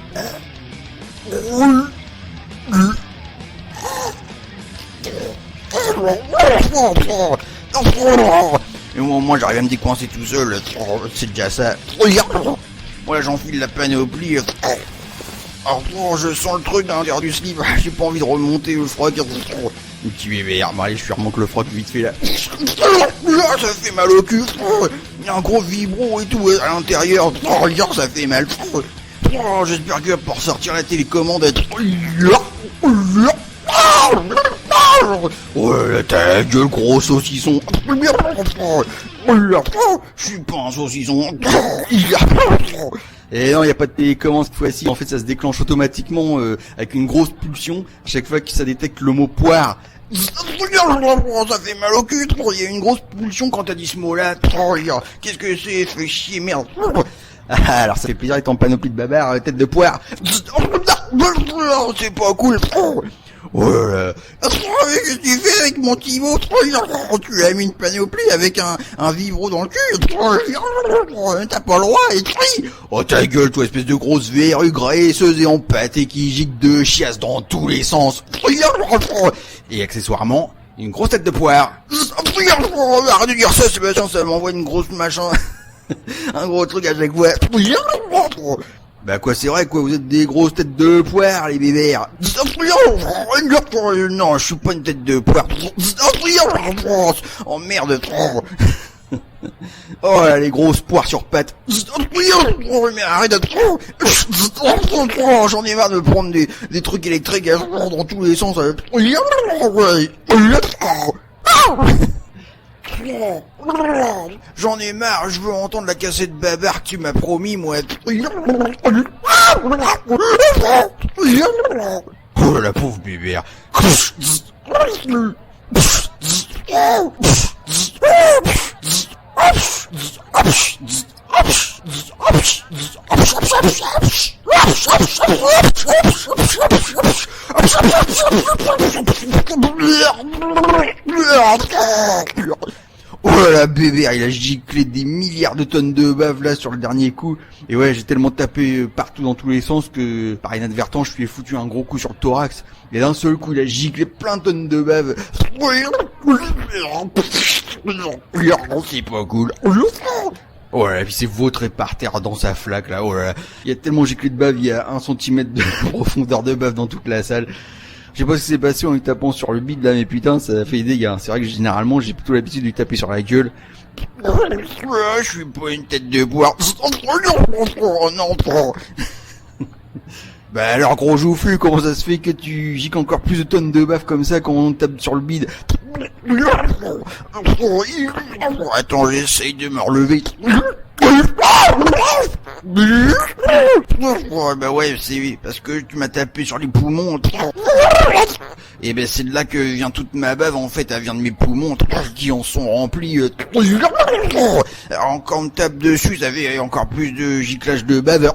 Et moi j'arrive à me décoincer tout seul, c'est déjà ça. Voilà, j'enfile la panoplie. Oh, je sens le truc dans l'intérieur du slip, j'ai pas envie de remonter le froc. Un petit bébé, bon, allez je suis remonte le froc vite fait là. Ça fait mal au cul. Il y a un gros vibro et tout à l'intérieur. Regarde, ça fait mal. J'espère qu'il va pouvoir sortir la télécommande. Ouais, ta gueule, gros saucisson. Je suis pas un saucisson. Et non, y a pas de télécommande cette fois-ci. En fait, ça se déclenche automatiquement avec une grosse pulsion à chaque fois que ça détecte le mot poire. Ça fait mal au cul. Il y a une grosse pulsion quand t'as dit ce mot-là. Qu'est-ce que c'est? Fait chier, merde. Alors ça fait plaisir d'être en panoplie de babar, tête de poire. C'est pas cool. Voilà. Qu'est-ce que tu fais avec mon petit mot? Tu lui as mis une panoplie avec un vibro dans le cul. T'as pas le droit, et crie. Oh ta gueule, toi, espèce de grosse verrue graisseuse et empâtée qui gicle de chiasse dans tous les sens. Et accessoirement, une grosse tête de poire. Arrête de dire ça, Sébastien, ça m'envoie une grosse machin. Un gros truc à chaque fois. Bah quoi, c'est vrai quoi, vous êtes des grosses têtes de poire les bébés. Non, je suis pas une tête de poire. Oh merde. Oh là, les grosses poires sur pattes. Mais arrête de... J'en ai marre de prendre des trucs électriques dans tous les sens. J'en ai marre, je veux entendre la cassette babar que tu m'as promis, moi. Oh la pauvre bébé. Oh là là, bébé, il a giclé des milliards de tonnes de bave là sur le dernier coup. Et ouais, j'ai tellement tapé partout dans tous les sens que, par inadvertance, je lui ai foutu un gros coup sur le thorax. Et d'un seul coup, il a giclé plein de tonnes de bave. C'est pas cool. Oh là là, puis c'est vautré par terre dans sa flaque là, oh là là. Il y a tellement giclé de bave, il y a 1 centimètre de profondeur de bave dans toute la salle. Je sais pas ce qui s'est passé en lui tapant sur le bide là, mais putain, ça a fait des dégâts. C'est vrai que généralement, j'ai plutôt l'habitude de lui taper sur la gueule. Je suis pas une tête de boire. Oh non. Bah alors gros joufflu, comment ça se fait que tu gicles encore plus de tonnes de bave comme ça quand on tape sur le bide? Attends, j'essaye de me relever. Oh, bah ouais, c'est parce que tu m'as tapé sur les poumons. Et ben c'est de là que vient toute ma bave, en fait, elle vient de mes poumons qui en sont remplis. Alors quand on me tape dessus, ça fait encore plus de giclage de bave.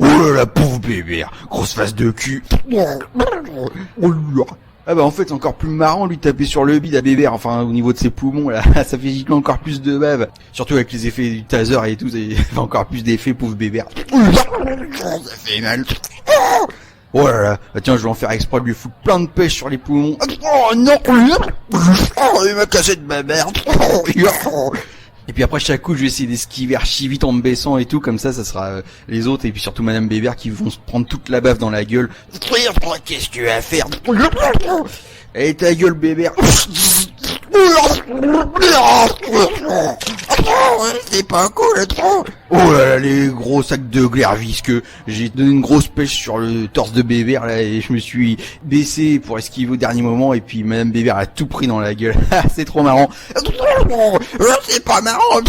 Oh là la pauvre bébé, grosse face de cul. Ah bah en fait c'est encore plus marrant lui taper sur le bide à bébé, enfin au niveau de ses poumons là, ça fait gicler encore plus de bave. Surtout avec les effets du taser et tout, ça fait encore plus d'effets pauvre bébé. Ça fait mal. Oh là là, bah tiens je vais en faire exprès de lui foutre plein de pêche sur les poumons. Oh non. Il m'a cassé de ma merde. Et puis après chaque coup, je vais essayer d'esquiver archi vite en me baissant et tout, comme ça sera les autres et puis surtout Madame Bébert qui vont se prendre toute la baffe dans la gueule. Qu'est-ce que tu vas faire? Et ta gueule Bébert. C'est pas cool, trop. Oh là là, les gros sacs de glaire visqueux. J'ai donné une grosse pêche sur le torse de Bébert là et je me suis baissé pour esquiver au dernier moment et puis Madame Bébert a tout pris dans la gueule. C'est trop marrant. C'est pas marrant.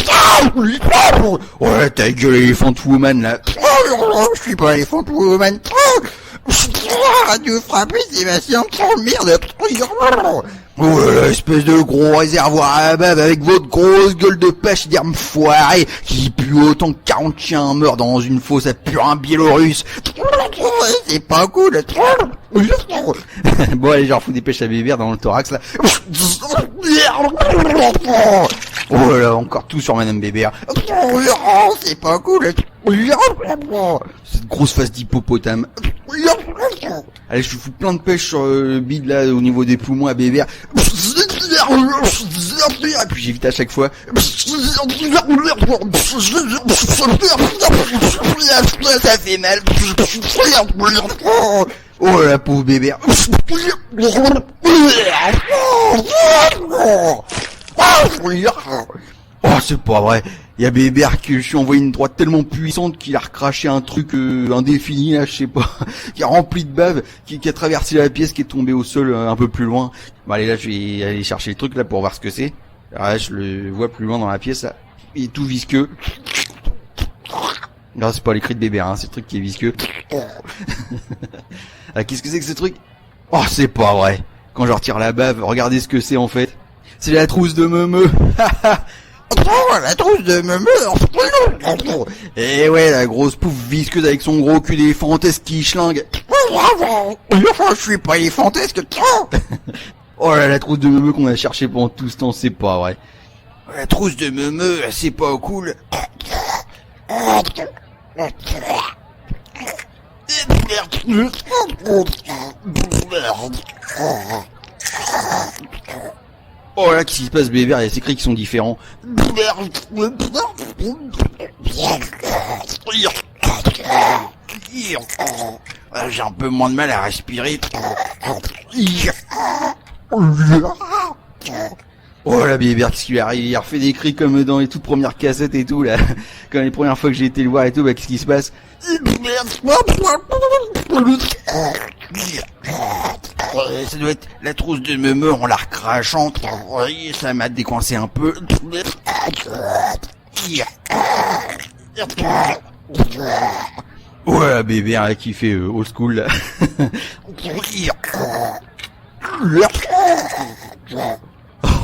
Ouais, ta gueule Elephant Woman là. Je suis pas Elephant Woman. Radio frappé, Sébastien. Merde. Oh là là, espèce de gros réservoir à bave avec votre grosse gueule de pêche d'herbe foirée qui pue autant que 40 chiens morts dans une fosse à purin biélorusse. C'est pas cool. Bon allez, j'en fous des pêches à Bébert dans le thorax là. Oh là là, encore tout sur Madame Bébert. C'est pas cool. Cette grosse face d'hippopotame. Allez, je te fous plein de pêches sur le bide là au niveau des poumons à Bébert. Et puis j'évite à chaque fois. Ça fait mal. Oh la pauvre Bébert. Oh c'est pas vrai. Il y a Bébert que je suis envoyé une droite tellement puissante qu'il a recraché un truc indéfini là, je sais pas, qui a rempli de bave, qui a traversé la pièce, qui est tombé au sol un peu plus loin. Bon allez là, je vais aller chercher le truc là pour voir ce que c'est. Là, je le vois plus loin dans la pièce là. Il est tout visqueux. Non, c'est pas les cris de Bébert, hein, c'est le truc qui est visqueux. Ah, qu'est-ce que c'est que ce truc? Oh, c'est pas vrai. Quand je retire la bave, regardez ce que c'est en fait. C'est la trousse de Meumeu. La trousse de Meumeu. Et ouais, la grosse pouffe visqueuse avec son gros cul d'éléphantesque qui schlingue. Je suis pas éléphantesque. Oh là, la trousse de Meumeu qu'on a cherché pendant tout ce temps, c'est pas vrai. La trousse de Meumeu, c'est pas cool. Oh là, qu'est-ce qui se passe Bébert? Il y a ces cris qui sont différents. J'ai un peu moins de mal à respirer. Oh là Bébert, qu'est-ce qui lui arrive? Il refait des cris comme dans les toutes premières cassettes et tout là. Quand les premières fois que j'ai été le voir et tout, bah qu'est-ce qui se passe? Ça doit être la trousse de Meumeu en la recrachant. Ça m'a décoincé un peu. Oh là Bébert là, qui fait old school là.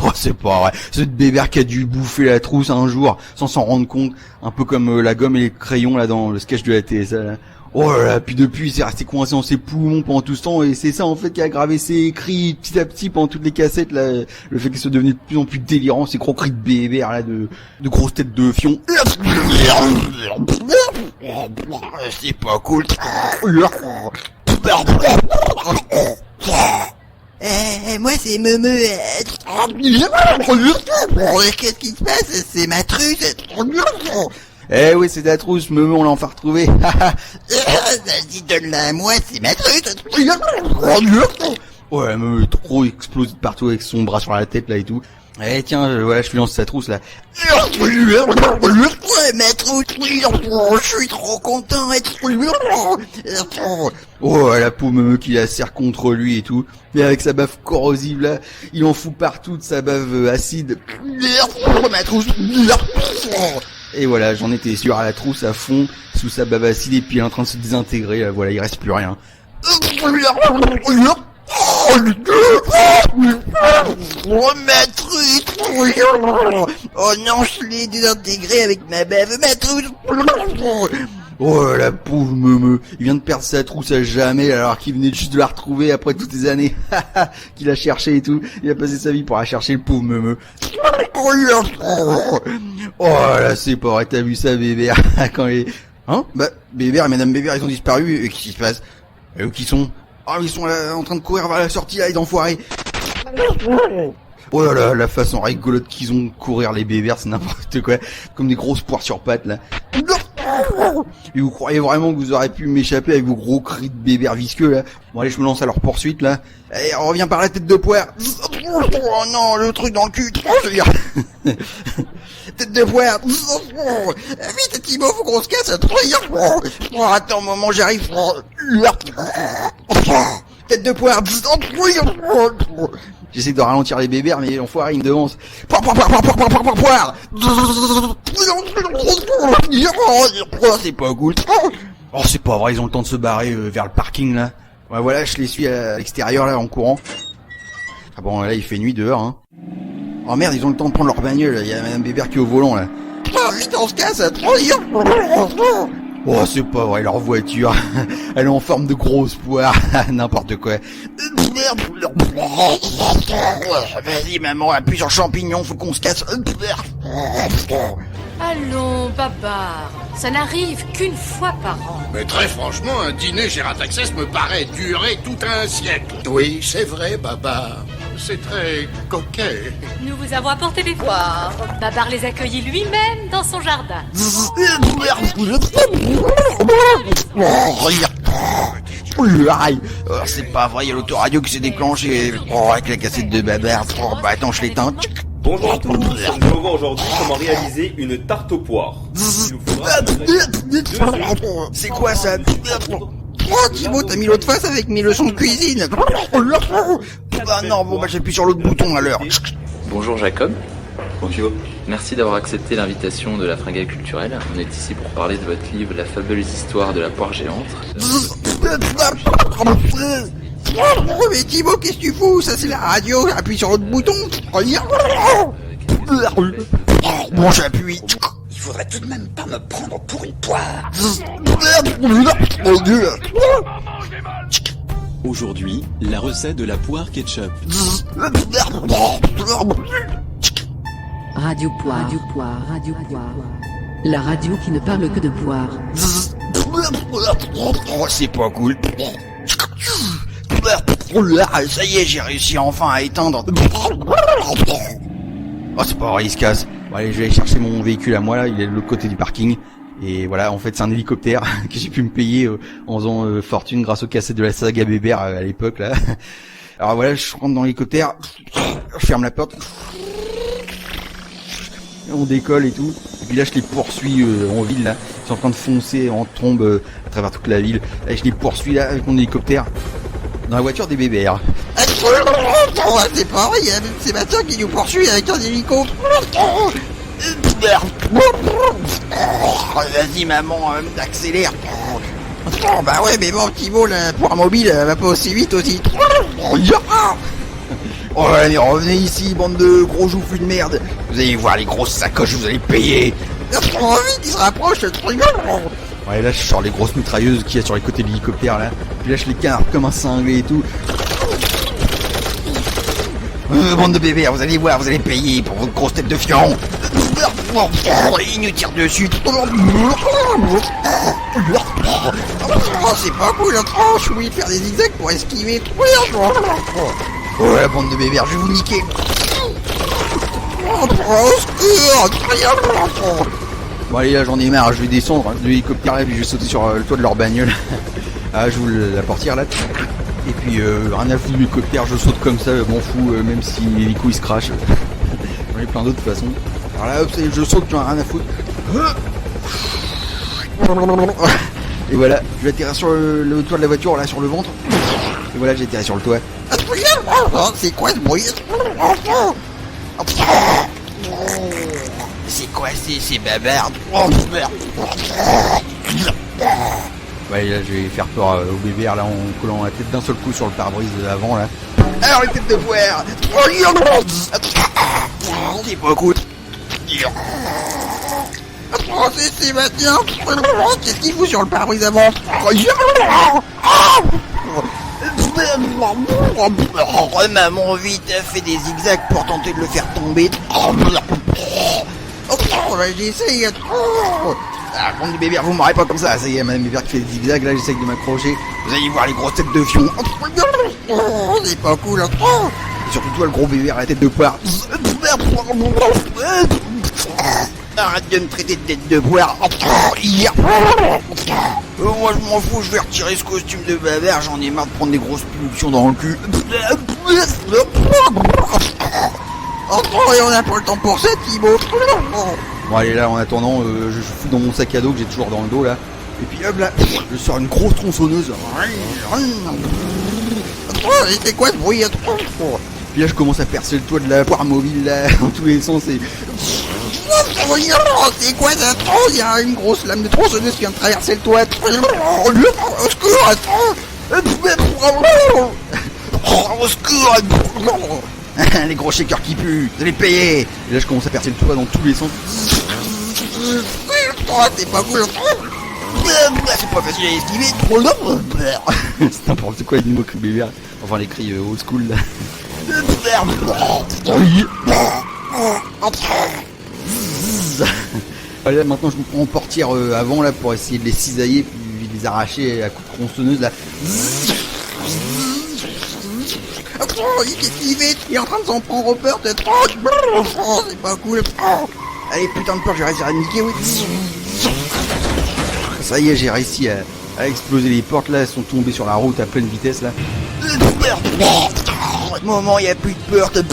Oh, c'est pas vrai. C'est Bébert qui a dû bouffer la trousse un jour sans s'en rendre compte. Un peu comme la gomme et les crayons là dans le sketch de la TSA là. Oh là là, puis depuis il s'est resté coincé dans ses poumons pendant tout ce temps et c'est ça en fait qui a gravé ses cris petit à petit pendant toutes les cassettes là. Le fait qu'il soit devenu de plus en plus délirant, ces gros cris de Bébert là de grosses têtes de fion. C'est pas cool. Moi c'est Meumeu. Qu'est-ce qui se passe? C'est ma truce. Eh oui, c'est ta trousse, Meumeu, on l'a enfin retrouvé. Vas-y, donne-la à moi, c'est ma truce. Ouais, Meumeu trop explose de partout avec son bras sur la tête là et tout. Eh tiens, voilà, je lui lance sa trousse là. Ma trousse, je suis trop content. Oh, la pauvre Meumeu qui la serre contre lui et tout. Mais avec sa bave corrosive là, il en fout partout de sa bave acide. Ma trousse. Et voilà, j'en étais sûr, à la trousse à fond, sous sa bave acide et puis elle est en train de se désintégrer, là, voilà, il reste plus rien. Ma truce. Oh non, je l'ai désintégré avec ma bave. Ma trousse. Oh la pauvre Meumeu, il vient de perdre sa trousse à jamais alors qu'il venait juste de la retrouver après toutes ces années qu'il a cherché et tout. Il a passé sa vie pour aller chercher le pauvre Meumeu. Oh là c'est pas vrai, t'as vu ça Bébert quand il... Hein? Bah Bébert et Madame Bébert ils ont disparu et qu'est-ce qui se passe? Et où qu'ils sont? Oh ils sont là en train de courir vers la sortie là les enfoirés. Oh là là, la façon rigolote qu'ils ont de courir les bébères, c'est n'importe quoi. Comme des grosses poires sur pattes, là. Et vous croyez vraiment que vous aurez pu m'échapper avec vos gros cris de bébères visqueux, là? Bon, allez, je me lance à leur poursuite, là. Allez, on revient par la tête de poire. Oh non, le truc dans le cul. Tête de poire. Vite, Thibaut, faut qu'on se casse. Oh, attends un moment, j'arrive. Tête de poire. J'essaie de ralentir les bébères, mais l'enfoiré, il me devance. Poire. Oh, c'est pas cool. Oh, c'est pas vrai, ils ont le temps de se barrer vers le parking, là. Ouais, voilà, je les suis à l'extérieur, là, en courant. Ah bon, là, il fait nuit dehors, hein. Oh merde, ils ont le temps de prendre leur bagnole, il y a Madame Bébert qui est au volant, là. Oh, vite, on se casse, oh, c'est pas vrai, leur voiture. Elle est en forme de grosse poire. N'importe quoi. Vas-y, maman, appuie sur le champignon, faut qu'on se casse. Allons, Babar, ça n'arrive qu'une fois par an. Mais très franchement, un dîner chez Rataxès me paraît durer tout un siècle. Oui, c'est vrai, Babar. C'est très coquet. Nous vous avons apporté des poires. Babar les accueillit lui-même dans son jardin. C'est pas vrai, il y a l'autoradio qui s'est déclenché. Oh, avec la cassette de Babar. Oh, bah attends, je l'éteins. Bonjour à tous, nous allons voir aujourd'hui comment réaliser une tarte aux poires. Il nous faudra C'est quoi ça? Oh, Thibaut, t'as mis l'autre face avec mes leçons de cuisine. Ah non, bon bah j'appuie sur l'autre bouton à l'heure. Bonjour Jacob, Bonjour. merci d'avoir accepté l'invitation de la Fringale Culturelle. On est ici pour parler de votre livre La fabuleuse histoire de la poire géante. Mais Thibaut, qu'est-ce que tu fous? Ça c'est la radio, appuie sur l'autre bouton. Bon, j'appuie. Il faudrait tout de même pas me prendre pour une poire. Aujourd'hui, la recette de la poire ketchup. Radio Poire. Radio Poire. Radio Poire. La radio qui ne parle que de poire. Oh, c'est pas cool. Ça y est, j'ai réussi enfin à éteindre. Oh, c'est pas vrai, il se casse. Bon, allez, je vais aller chercher mon véhicule à moi, là, il est de l'autre côté du parking. Et voilà, en fait, c'est un hélicoptère que j'ai pu me payer en faisant fortune grâce aux cassettes de la saga Bébert à l'époque, là. Alors voilà, je rentre dans l'hélicoptère, je ferme la porte. On décolle et tout. Et puis là, je les poursuis en ville, là. Ils sont en train de foncer en trombe à travers toute la ville. Là, je les poursuis, là, avec mon hélicoptère. Dans la voiture des Bébert. C'est pas vrai, il y a Sébastien qui nous poursuit avec un hélico. Vas-y maman, accélère. Bah ouais, mais bon, Thibaut, la poire mobile, elle va pas aussi vite aussi. Oh allez, revenez ici, bande de gros joufflus de merde. Vous allez voir les grosses sacoches, vous allez payer. Oh, vite, il se rapproche, le truc. Ouais, là, je sors les grosses mitrailleuses qu'il y a sur les côtés de l'hélicoptère, là. Puis là, je les canarde comme un cinglé et tout. Bande de bébés, vous allez voir, vous allez payer pour votre grosse tête de fion. Il nous tire dessus. Oh, c'est pas cool, je suis obligé de faire des zigzags pour esquiver. Ouais, bande de bébés, je vais vous niquer. Bon allez, là j'en ai marre, je vais descendre de l'hélicoptère là, puis je vais sauter sur le toit de leur bagnole. Ah, je vous la portière là. Et puis rien à foutre de l'hélicoptère, je saute comme ça, m'en fous, même si l'hélico il se crache. J'en ai plein d'autres façons. Alors là, hop, je saute, j'en ai rien à foutre. Et voilà, je vais atterrir sur le toit de la voiture, là sur le ventre. Et voilà, j'ai atterri sur le toit. C'est quoi ce bruit? C'est quoi ces bavards? Ouais, là je vais faire peur au bébé là en collant la tête d'un seul coup sur le pare-brise avant là. Alors les têtes de poire. C'est pas cool. Oh, c'est Sébastien. Qu'est-ce qu'il fout sur le pare-brise avant? Oh maman, vite, fais des zigzags pour tenter de le faire tomber. Oh, j'essaye. Ah, bande de bébés, vous m'aurez pas comme ça. Ça y est, madame Bébert qui fait des zigzags, là j'essaye de m'accrocher. Vous allez voir les grosses têtes de fion. C'est pas cool. Et surtout toi le gros bébert à la tête de poire. Arrête de me traiter de tête de poire. Moi je m'en fous, je vais retirer ce costume de bavard, j'en ai marre de prendre des grosses pulsions dans le cul. Et on a pas le temps pour ça, Thibaut. Bon allez là en attendant je fous dans mon sac à dos que j'ai toujours dans le dos là. Et puis hop là, je sors une grosse tronçonneuse. C'est quoi ce bruit? Puis là je commence à percer le toit de la poire mobile là dans tous les sens et... C'est quoi ça? Il y a une grosse lame de tronçonneuse qui vient de traverser le toit. Au secours! Au secours! Les gros shakers qui puent, vous allez payer. Et là je commence à percer le toit dans tous les sens. C'est pas cool. C'est pas facile à esquiver. C'est n'importe quoi les mots bébert. Enfin les cris old school là. Allez, maintenant je me prends en portière avant là pour essayer de les cisailler puis les arracher à coups de tronçonneuse là. Qu'est-ce qu'il fait? Il est en train de s'en prendre au peur de trop. C'est pas cool. Allez, putain de peur, j'ai réussi à niquer, oui. Ça y est, j'ai réussi à exploser les portes là, elles sont tombées sur la route à pleine vitesse là. Moment, il n'y a plus de peur. Qu'est-ce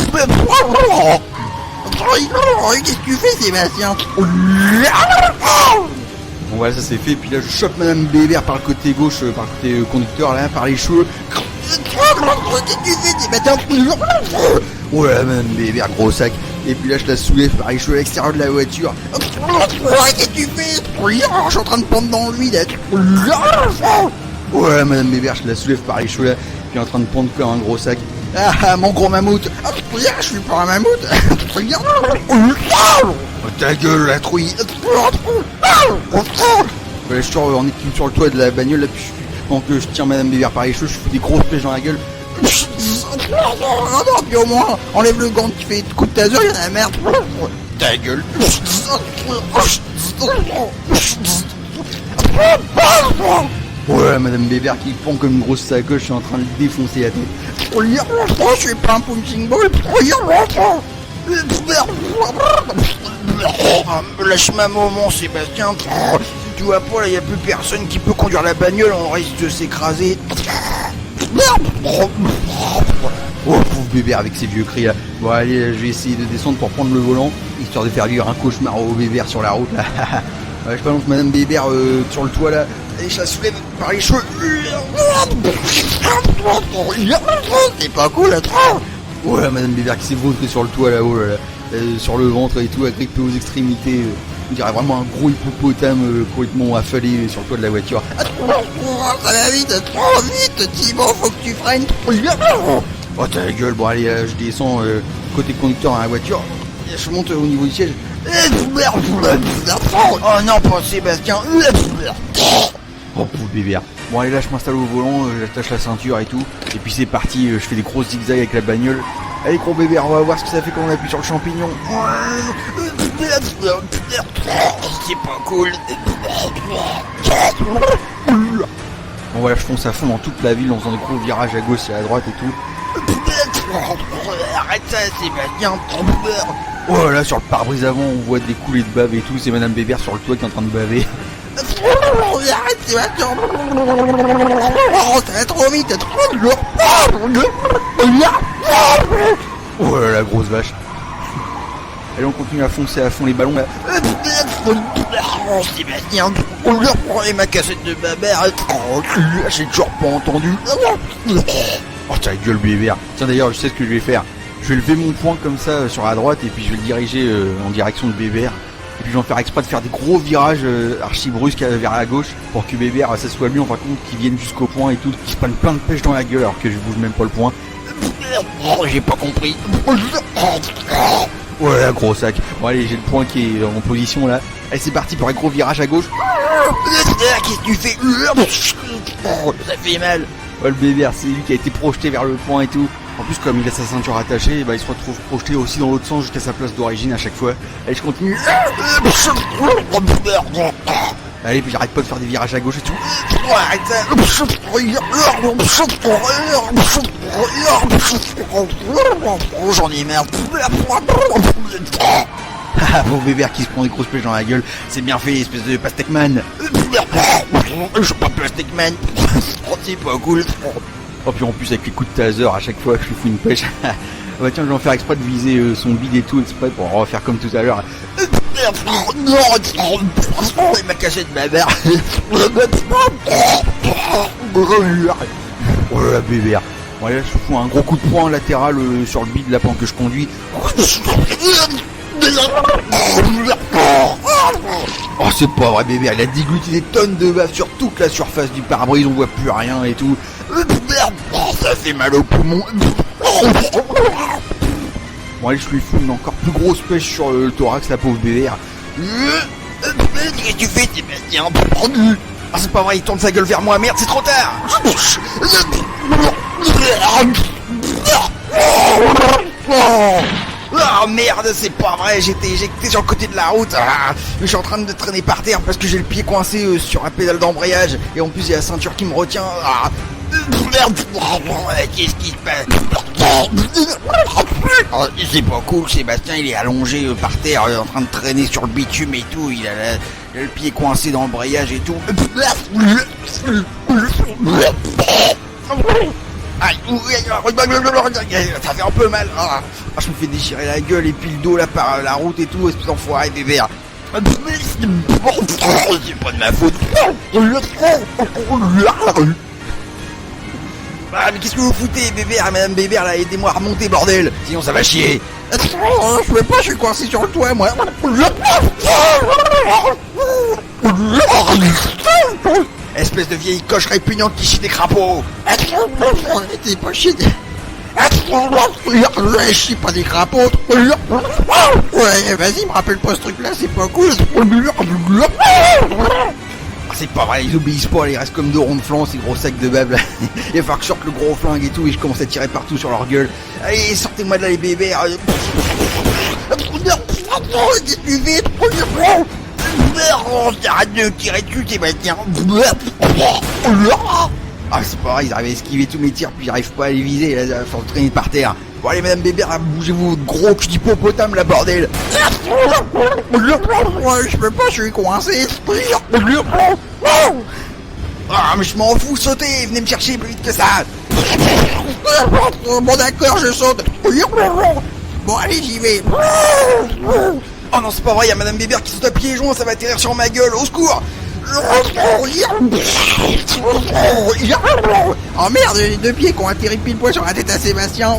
que tu fais, Sébastien? Bon voilà, ça c'est fait, puis là je chope Madame Bébert par le côté gauche, par le côté conducteur là, par les cheveux. Qu'est-ce que tu fais, Sébastien? Ouais, Madame Bébert, gros sac. Et puis là je la soulève par les cheveux à l'extérieur de la voiture. Qu'est-ce que tu fais? Je suis en train de pendre dans le vide. Ouais, Madame Bébert, je la soulève par les cheveux là, puis en train de pendre comme un gros sac. Ah, mon gros mammouth. Je suis pas un mammouth. Oh, ta gueule, la trouille. Ouais, je suis en équipe sur le toit de la bagnole là, puis pendant que je tiens Madame Bébert par les cheveux, je fous des grosses pêches dans la gueule. Puis au moins, enlève le gant qui fait coup de taser, il y en a la merde. Ta gueule. Ouais, Madame Bébert qui pend comme une grosse sacoche, je suis en train de lui défoncer la tête. Je suis pas un punching ball. Lâche ma maman, Sébastien. Tu vois pas, là, y a plus personne qui peut conduire la bagnole, on risque de s'écraser. Oh, pauvre Bébert avec ses vieux cris là. Bon, allez, je vais essayer de descendre pour prendre le volant, histoire de faire vivre un cauchemar au Bébert sur la route là. Ouais, je balance Madame Bébert sur le toit là, et je la soulève par les cheveux. C'est pas cool, là. Ouais, Madame Bébert qui s'est vautrée sur le toit là-haut, là, sur le ventre et tout, agrippée aux extrémités. On dirait vraiment un gros hippopotame complètement affalé sur le toit de la voiture. Ça va vite, trop vite, Thibaut, faut que tu freines. Oh ta gueule, bon allez, je descends côté conducteur dans la voiture, et je monte au niveau du siège. Oh non, pas Sébastien. Oh pauvre Bébert. Bon allez là je m'installe au volant, j'attache la ceinture et tout, et puis c'est parti, je fais des grosses zigzags avec la bagnole. Allez gros Bébert, on va voir ce que ça fait quand on appuie sur le champignon. C'est pas cool. Bon voilà, je fonce à fond dans toute la ville en faisant des gros virages à gauche et à droite et tout. Arrête ça, Sébastien. Oh là sur le pare-brise avant on voit des coulées de bave et tout, c'est Madame Bébert sur le toit qui est en train de baver. Arrête, Sébastien. Ça va trop vite, trop lourd. Oh là la grosse vache. Allez on continue à foncer à fond les ballons là. Sébastien, et ma cassette de babère. J'ai toujours pas entendu. Oh ta gueule Bébert. Tiens d'ailleurs je sais ce que je vais faire. Je vais lever mon poing comme ça sur la droite et puis je vais le diriger en direction de Bébert. Et puis je vais en faire exprès de faire des gros virages archi brusques vers la gauche pour que Bébert ça soit lui en fin de compte qui vienne jusqu'au point et tout, qui se prenne plein de pêche dans la gueule alors que je bouge même pas le point. J'ai pas compris. Ouais gros sac. Bon allez j'ai le point qui est en position là. Allez c'est parti pour un gros virage à gauche. Qu'est-ce que tu fais? Ça fait mal. Ouais le Bébert c'est lui qui a été projeté vers le point et tout. En plus comme il a sa ceinture attachée, bah, il se retrouve projeté aussi dans l'autre sens jusqu'à sa place d'origine à chaque fois. Allez je continue. Allez, puis j'arrête pas de faire des virages à gauche et tout. J'en ai marre. Pauvre Bébert qui se prend des grosses pêches dans la gueule. C'est bien fait, espèce de pastèque-man. Je suis pas plastic-man. C'est pas cool. Oh, puis en plus, avec les coups de taser, à chaque fois que je lui fous une pêche. Bah tiens, je vais en faire exprès de viser son bide et tout, exprès pour refaire comme tout à l'heure. Non, il m'a caché de ma mère. Oh là là, Bébert. Bon, allez, là, je fous un gros coup de poing latéral sur le bide là pendant que je conduis. Oh, c'est pas vrai, Bébert, il a dégluté des tonnes de bave sur toute la surface du pare-brise, on voit plus rien et tout. Ça fait mal au poumon. Bon, allez, je lui fous une encore plus grosse pêche sur le thorax, la pauvre Bébert. Qu'est-ce que tu fais, Sébastien? Ah, c'est pas vrai, il tourne sa gueule vers moi, merde, c'est trop tard. Oh merde, c'est pas vrai, j'étais éjecté sur le côté de la route. Je suis en train de traîner par terre parce que j'ai le pied coincé sur la pédale d'embrayage. Et en plus, il y a la ceinture qui me retient. Merde. Qu'est-ce qui se passe? C'est pas cool, Sébastien, il est allongé par terre, en train de traîner sur le bitume et tout. Il a le pied coincé dans l'embrayage et tout. Aïe, ça fait un peu mal. Je me fais déchirer la gueule et puis le dos là par la route et tout, espèce d'enfoiré, Bébert. C'est pas de ma faute. Ah, mais qu'est-ce que vous foutez, Bébert? Madame Bébert, là, aidez-moi à remonter, bordel. Sinon, ça va chier. Je peux pas, je suis coincé sur le toit, moi. Espèce de vieille coche répugnante qui chie des crapauds. T'es pas chier. Je chie pas des crapauds. Ouais, vas-y, me rappelle pas ce truc-là, c'est pas cool. C'est pas vrai, ils obéissent pas, ils restent comme deux ronds de flanc, ces gros sacs de bave là. Il va falloir que je sorte le gros flingue et tout, et je commence à tirer partout sur leur gueule. Allez, sortez-moi de là les bébés. Dites-lui vite. Arrête de tirer dessus, Sébastien. Ah, c'est pas vrai, ils arrivent à esquiver tous mes tirs, puis j'arrive pas à les viser, là, faut le traîner par terre. Bon allez, Madame Bébert, bougez-vous, votre gros cul d'hippopotame, la bordel. Je peux pas, je suis coincé. Ah, mais je m'en fous, sautez, venez me chercher plus vite que ça. Bon d'accord, je saute. Bon allez, j'y vais. Oh non, c'est pas vrai, y'a Madame Bébert qui saute à pieds joints, ça va atterrir sur ma gueule, au secours. Oh merde, les deux pieds qui ont atterri pile poil sur la tête à Sébastien.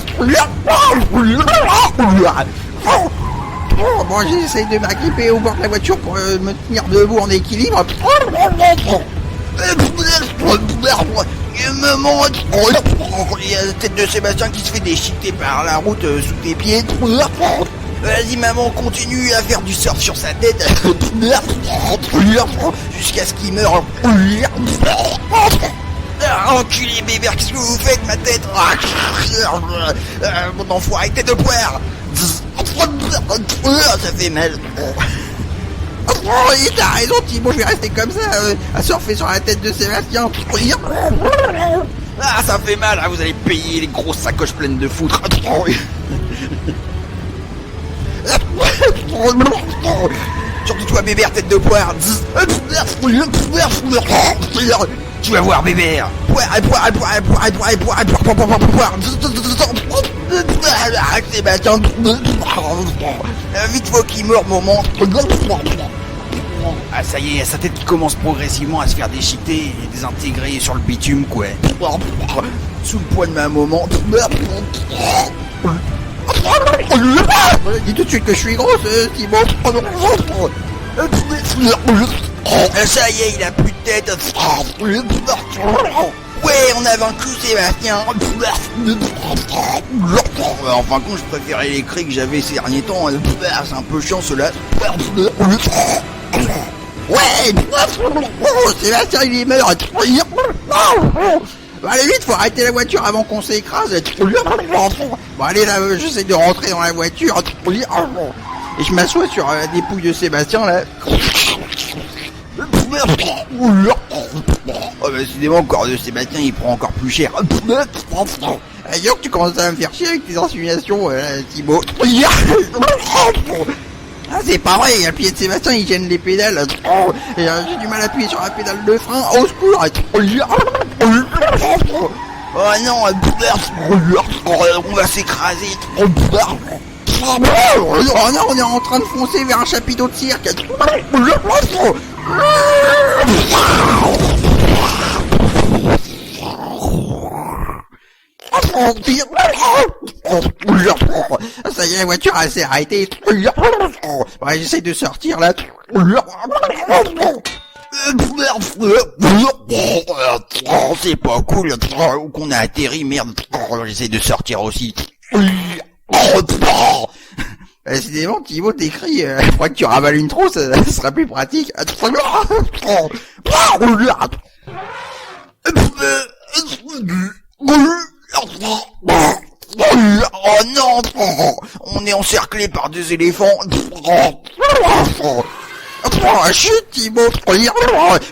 Bon, j'essaie de m'agripper au bord de la voiture pour me tenir debout en équilibre. Maman, il y a la tête de Sébastien qui se fait déchiqueter par la route sous tes pieds. Vas-y maman, continue à faire du surf sur sa tête jusqu'à ce qu'il meure. Enculé Bébert, qu'est-ce que vous faites ma tête? Mon enfoiré, tête de poire. Ça fait mal. T'as raison Thibaut, je vais rester comme ça à surfer sur la tête de Sébastien. Ah, ça fait mal, vous allez payer les grosses sacoches pleines de foutre. Surtout toi Bébert, tête de poire. Tu vas voir Bébert. Arrête Sébastien. Vite faut qu'il meure moment. Ah ça y est, sa tête qui commence progressivement à se faire déchiqueter et désintégrer sur le bitume quoi. Sous le poids de ma maman. Dis tout de suite que je suis grosse, Thibaut. Ça y est, il a plus de tête. Ouais, on a vaincu Sébastien. En fin de compte, je préférais les cris que j'avais ces derniers temps. C'est un peu chiant cela. Ouais. Sébastien, il est mort. Allez vite, faut arrêter la voiture avant qu'on s'écrase. Bon allez là, j'essaie de rentrer dans la voiture. Et je m'assois sur la dépouille de Sébastien là. Oh, décidément, le corps de Sébastien, il prend encore plus cher. Ailleurs, tu commences à me faire chier avec tes insinuations, Thibaut. Ah, c'est pas vrai, le pied de Sébastien, il gêne les pédales. Et j'ai du mal à appuyer sur la pédale de frein. Au secours. Oh non, on va s'écraser. Oh non, on est en train de foncer vers un chapiteau de cirque. Ça y est, la voiture elle s'est arrêtée. Ouais, j'essaie de sortir là. C'est pas cool qu'on a atterri, merde. J'essaie de sortir aussi. Décidément, Thibaut t'écris, je crois que tu ravales une trousse, ça sera plus pratique. Oh non, on est encerclé par deux éléphants. Chut, Thibaut.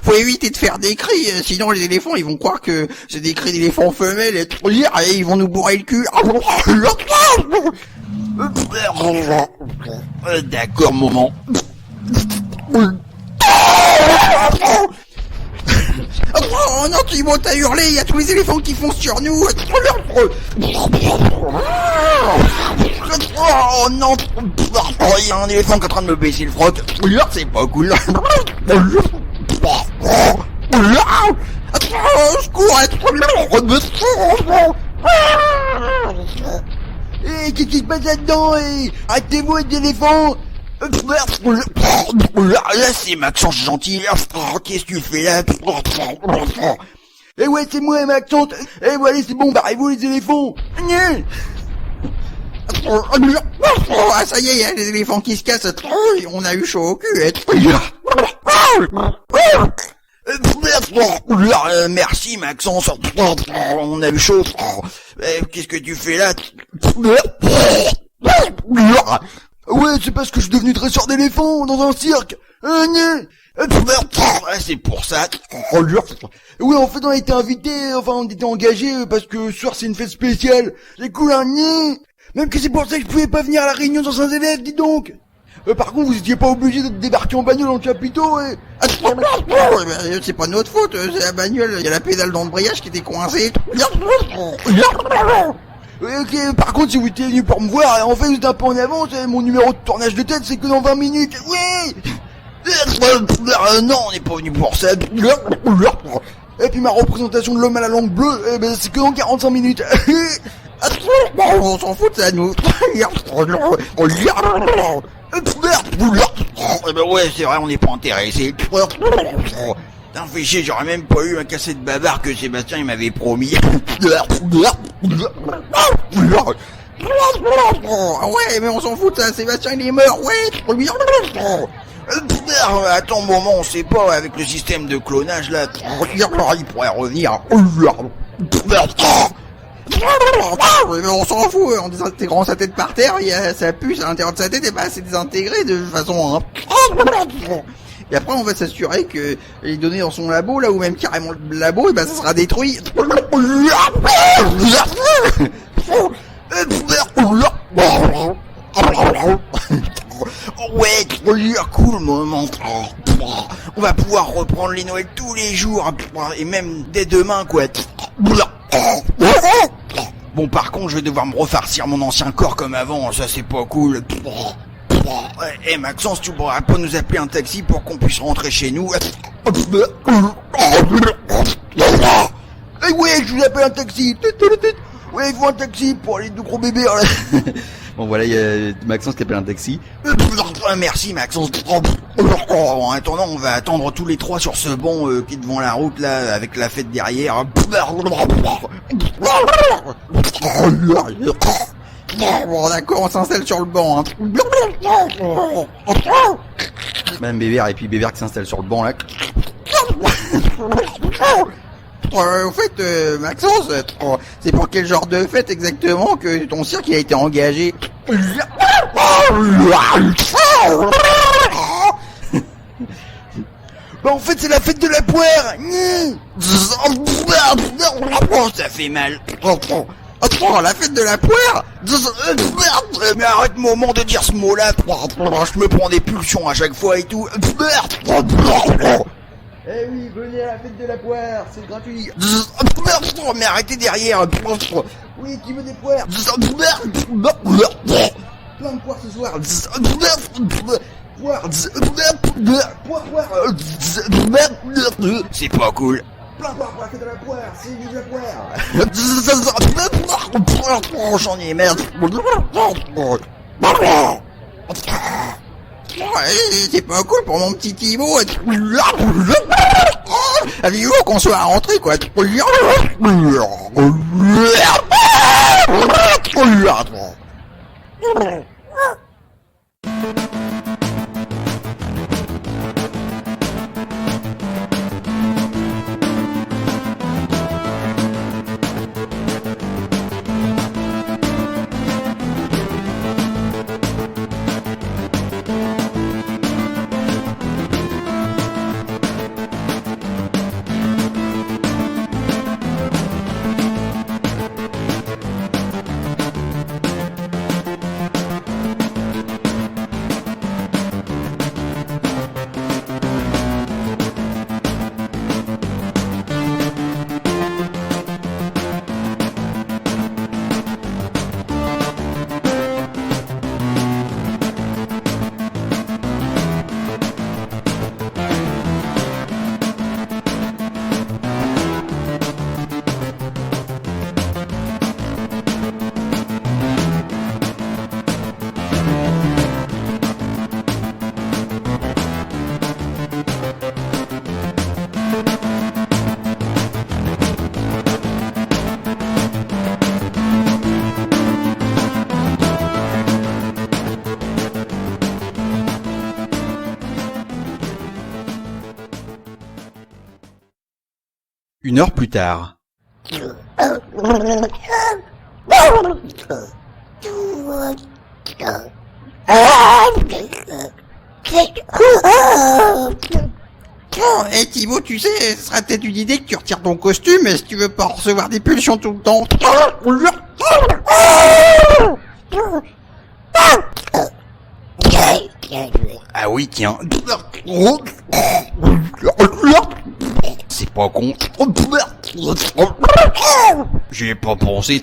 Faut éviter de faire des cris, sinon les éléphants ils vont croire que c'est des cris d'éléphants femelles et ils vont nous bourrer le cul. D'accord, moment. Oh non, Thibaut, t'as hurlé, il y a tous les éléphants qui foncent sur nous. Oh non, il y a un éléphant qui est en train de me baisser le froc. C'est pas cool. Secours. Qu'est-ce qui se passe là-dedans? Arrêtez-vous avec des éléphants. Là c'est Maxence gentil. Qu'est-ce que tu fais là? Eh ouais, c'est moi Maxence. Eh voilà, c'est bon, barrez-vous les éléphants. Ah ça y est, il y a les éléphants qui se cassent. On a eu chaud au cul. Merci Maxence. On a eu chaud. Qu'est-ce que tu fais là? Ouais, c'est parce que je suis devenu dresseur d'éléphants dans un cirque. C'est pour ça. Ouais, en fait, on a été invité, enfin, on était engagé parce que ce soir c'est une fête spéciale. C'est cool, hein, même que c'est pour ça que je pouvais pas venir à la réunion sans un élève, dis donc. Par contre, vous étiez pas obligé de débarquer en bagnole dans le chapiteau, c'est pas notre faute, c'est la bagnole, il y a la pédale d'embrayage qui était coincée. Ok, par contre, si vous étiez venu pour me voir, en fait, vous êtes un peu en avance, mon numéro de tournage de tête, c'est que dans 20 minutes. Oui. Non, on n'est pas venu pour ça. Et puis ma représentation de l'homme à la langue bleue, c'est que dans 45 minutes. On s'en fout de ça, nous. Ouais, c'est vrai, on n'est pas intéressé. Putain, fait chier, j'aurais même pas eu un cassette de bavard que Sébastien il m'avait promis. Ouais, mais on s'en fout de ça, Sébastien il est mort, ouais. Attends un moment, on sait pas, avec le système de clonage là, il pourrait revenir. Mais on s'en fout, en désintégrant sa tête par terre, il y a sa puce à l'intérieur de sa tête, et c'est désintégré de façon... Et après on va s'assurer que les données dans son labo, là, ou même carrément le labo, ça sera détruit. Ouais, cool moment. On va pouvoir reprendre les Noëls tous les jours, et même dès demain, quoi. Bon, par contre, je vais devoir me refarcir mon ancien corps comme avant, ça c'est pas cool. Eh Maxence, tu pourras pas nous appeler un taxi pour qu'on puisse rentrer chez nous? Eh ouais, je vous appelle un taxi. Ouais, il faut un taxi pour les deux gros bébés. Bon voilà, il y a Maxence qui appelle un taxi. Merci Maxence. En attendant, on va attendre tous les trois sur ce banc qui est devant la route là, avec la fête derrière. Bon d'accord, on s'installe sur le banc. Madame Bébert et puis Bébert qui s'installe sur le banc là. Au fait, Maxence, c'est pour quel genre de fête exactement que ton cirque a été engagé? Bah en fait c'est la fête de la poire. Oh, ça fait mal. Oh, la fête de la poire. Mais arrête moment de dire ce mot-là. Je me prends des pulsions à chaque fois et tout. Eh oui, venez à la fête de la poire, c'est gratuit. Mais arrêtez derrière. Oui, qui veut des poires? Plein de poires ce soir. Poire. C'est pas cool. Plein de poires pour la fête de la poire, c'est vive la poire. Oh, j'en ai merde. C'est pas cool pour mon petit Thibaut. Allez, où qu'on soit rentré quoi. Une heure plus tard. Oh, et Thibaut, tu sais, ce serait peut-être une idée que tu retires ton costume, si tu veux pas recevoir des pulsions tout le temps. Ah oui, tiens. C'est pas con. J'y ai pas pensé.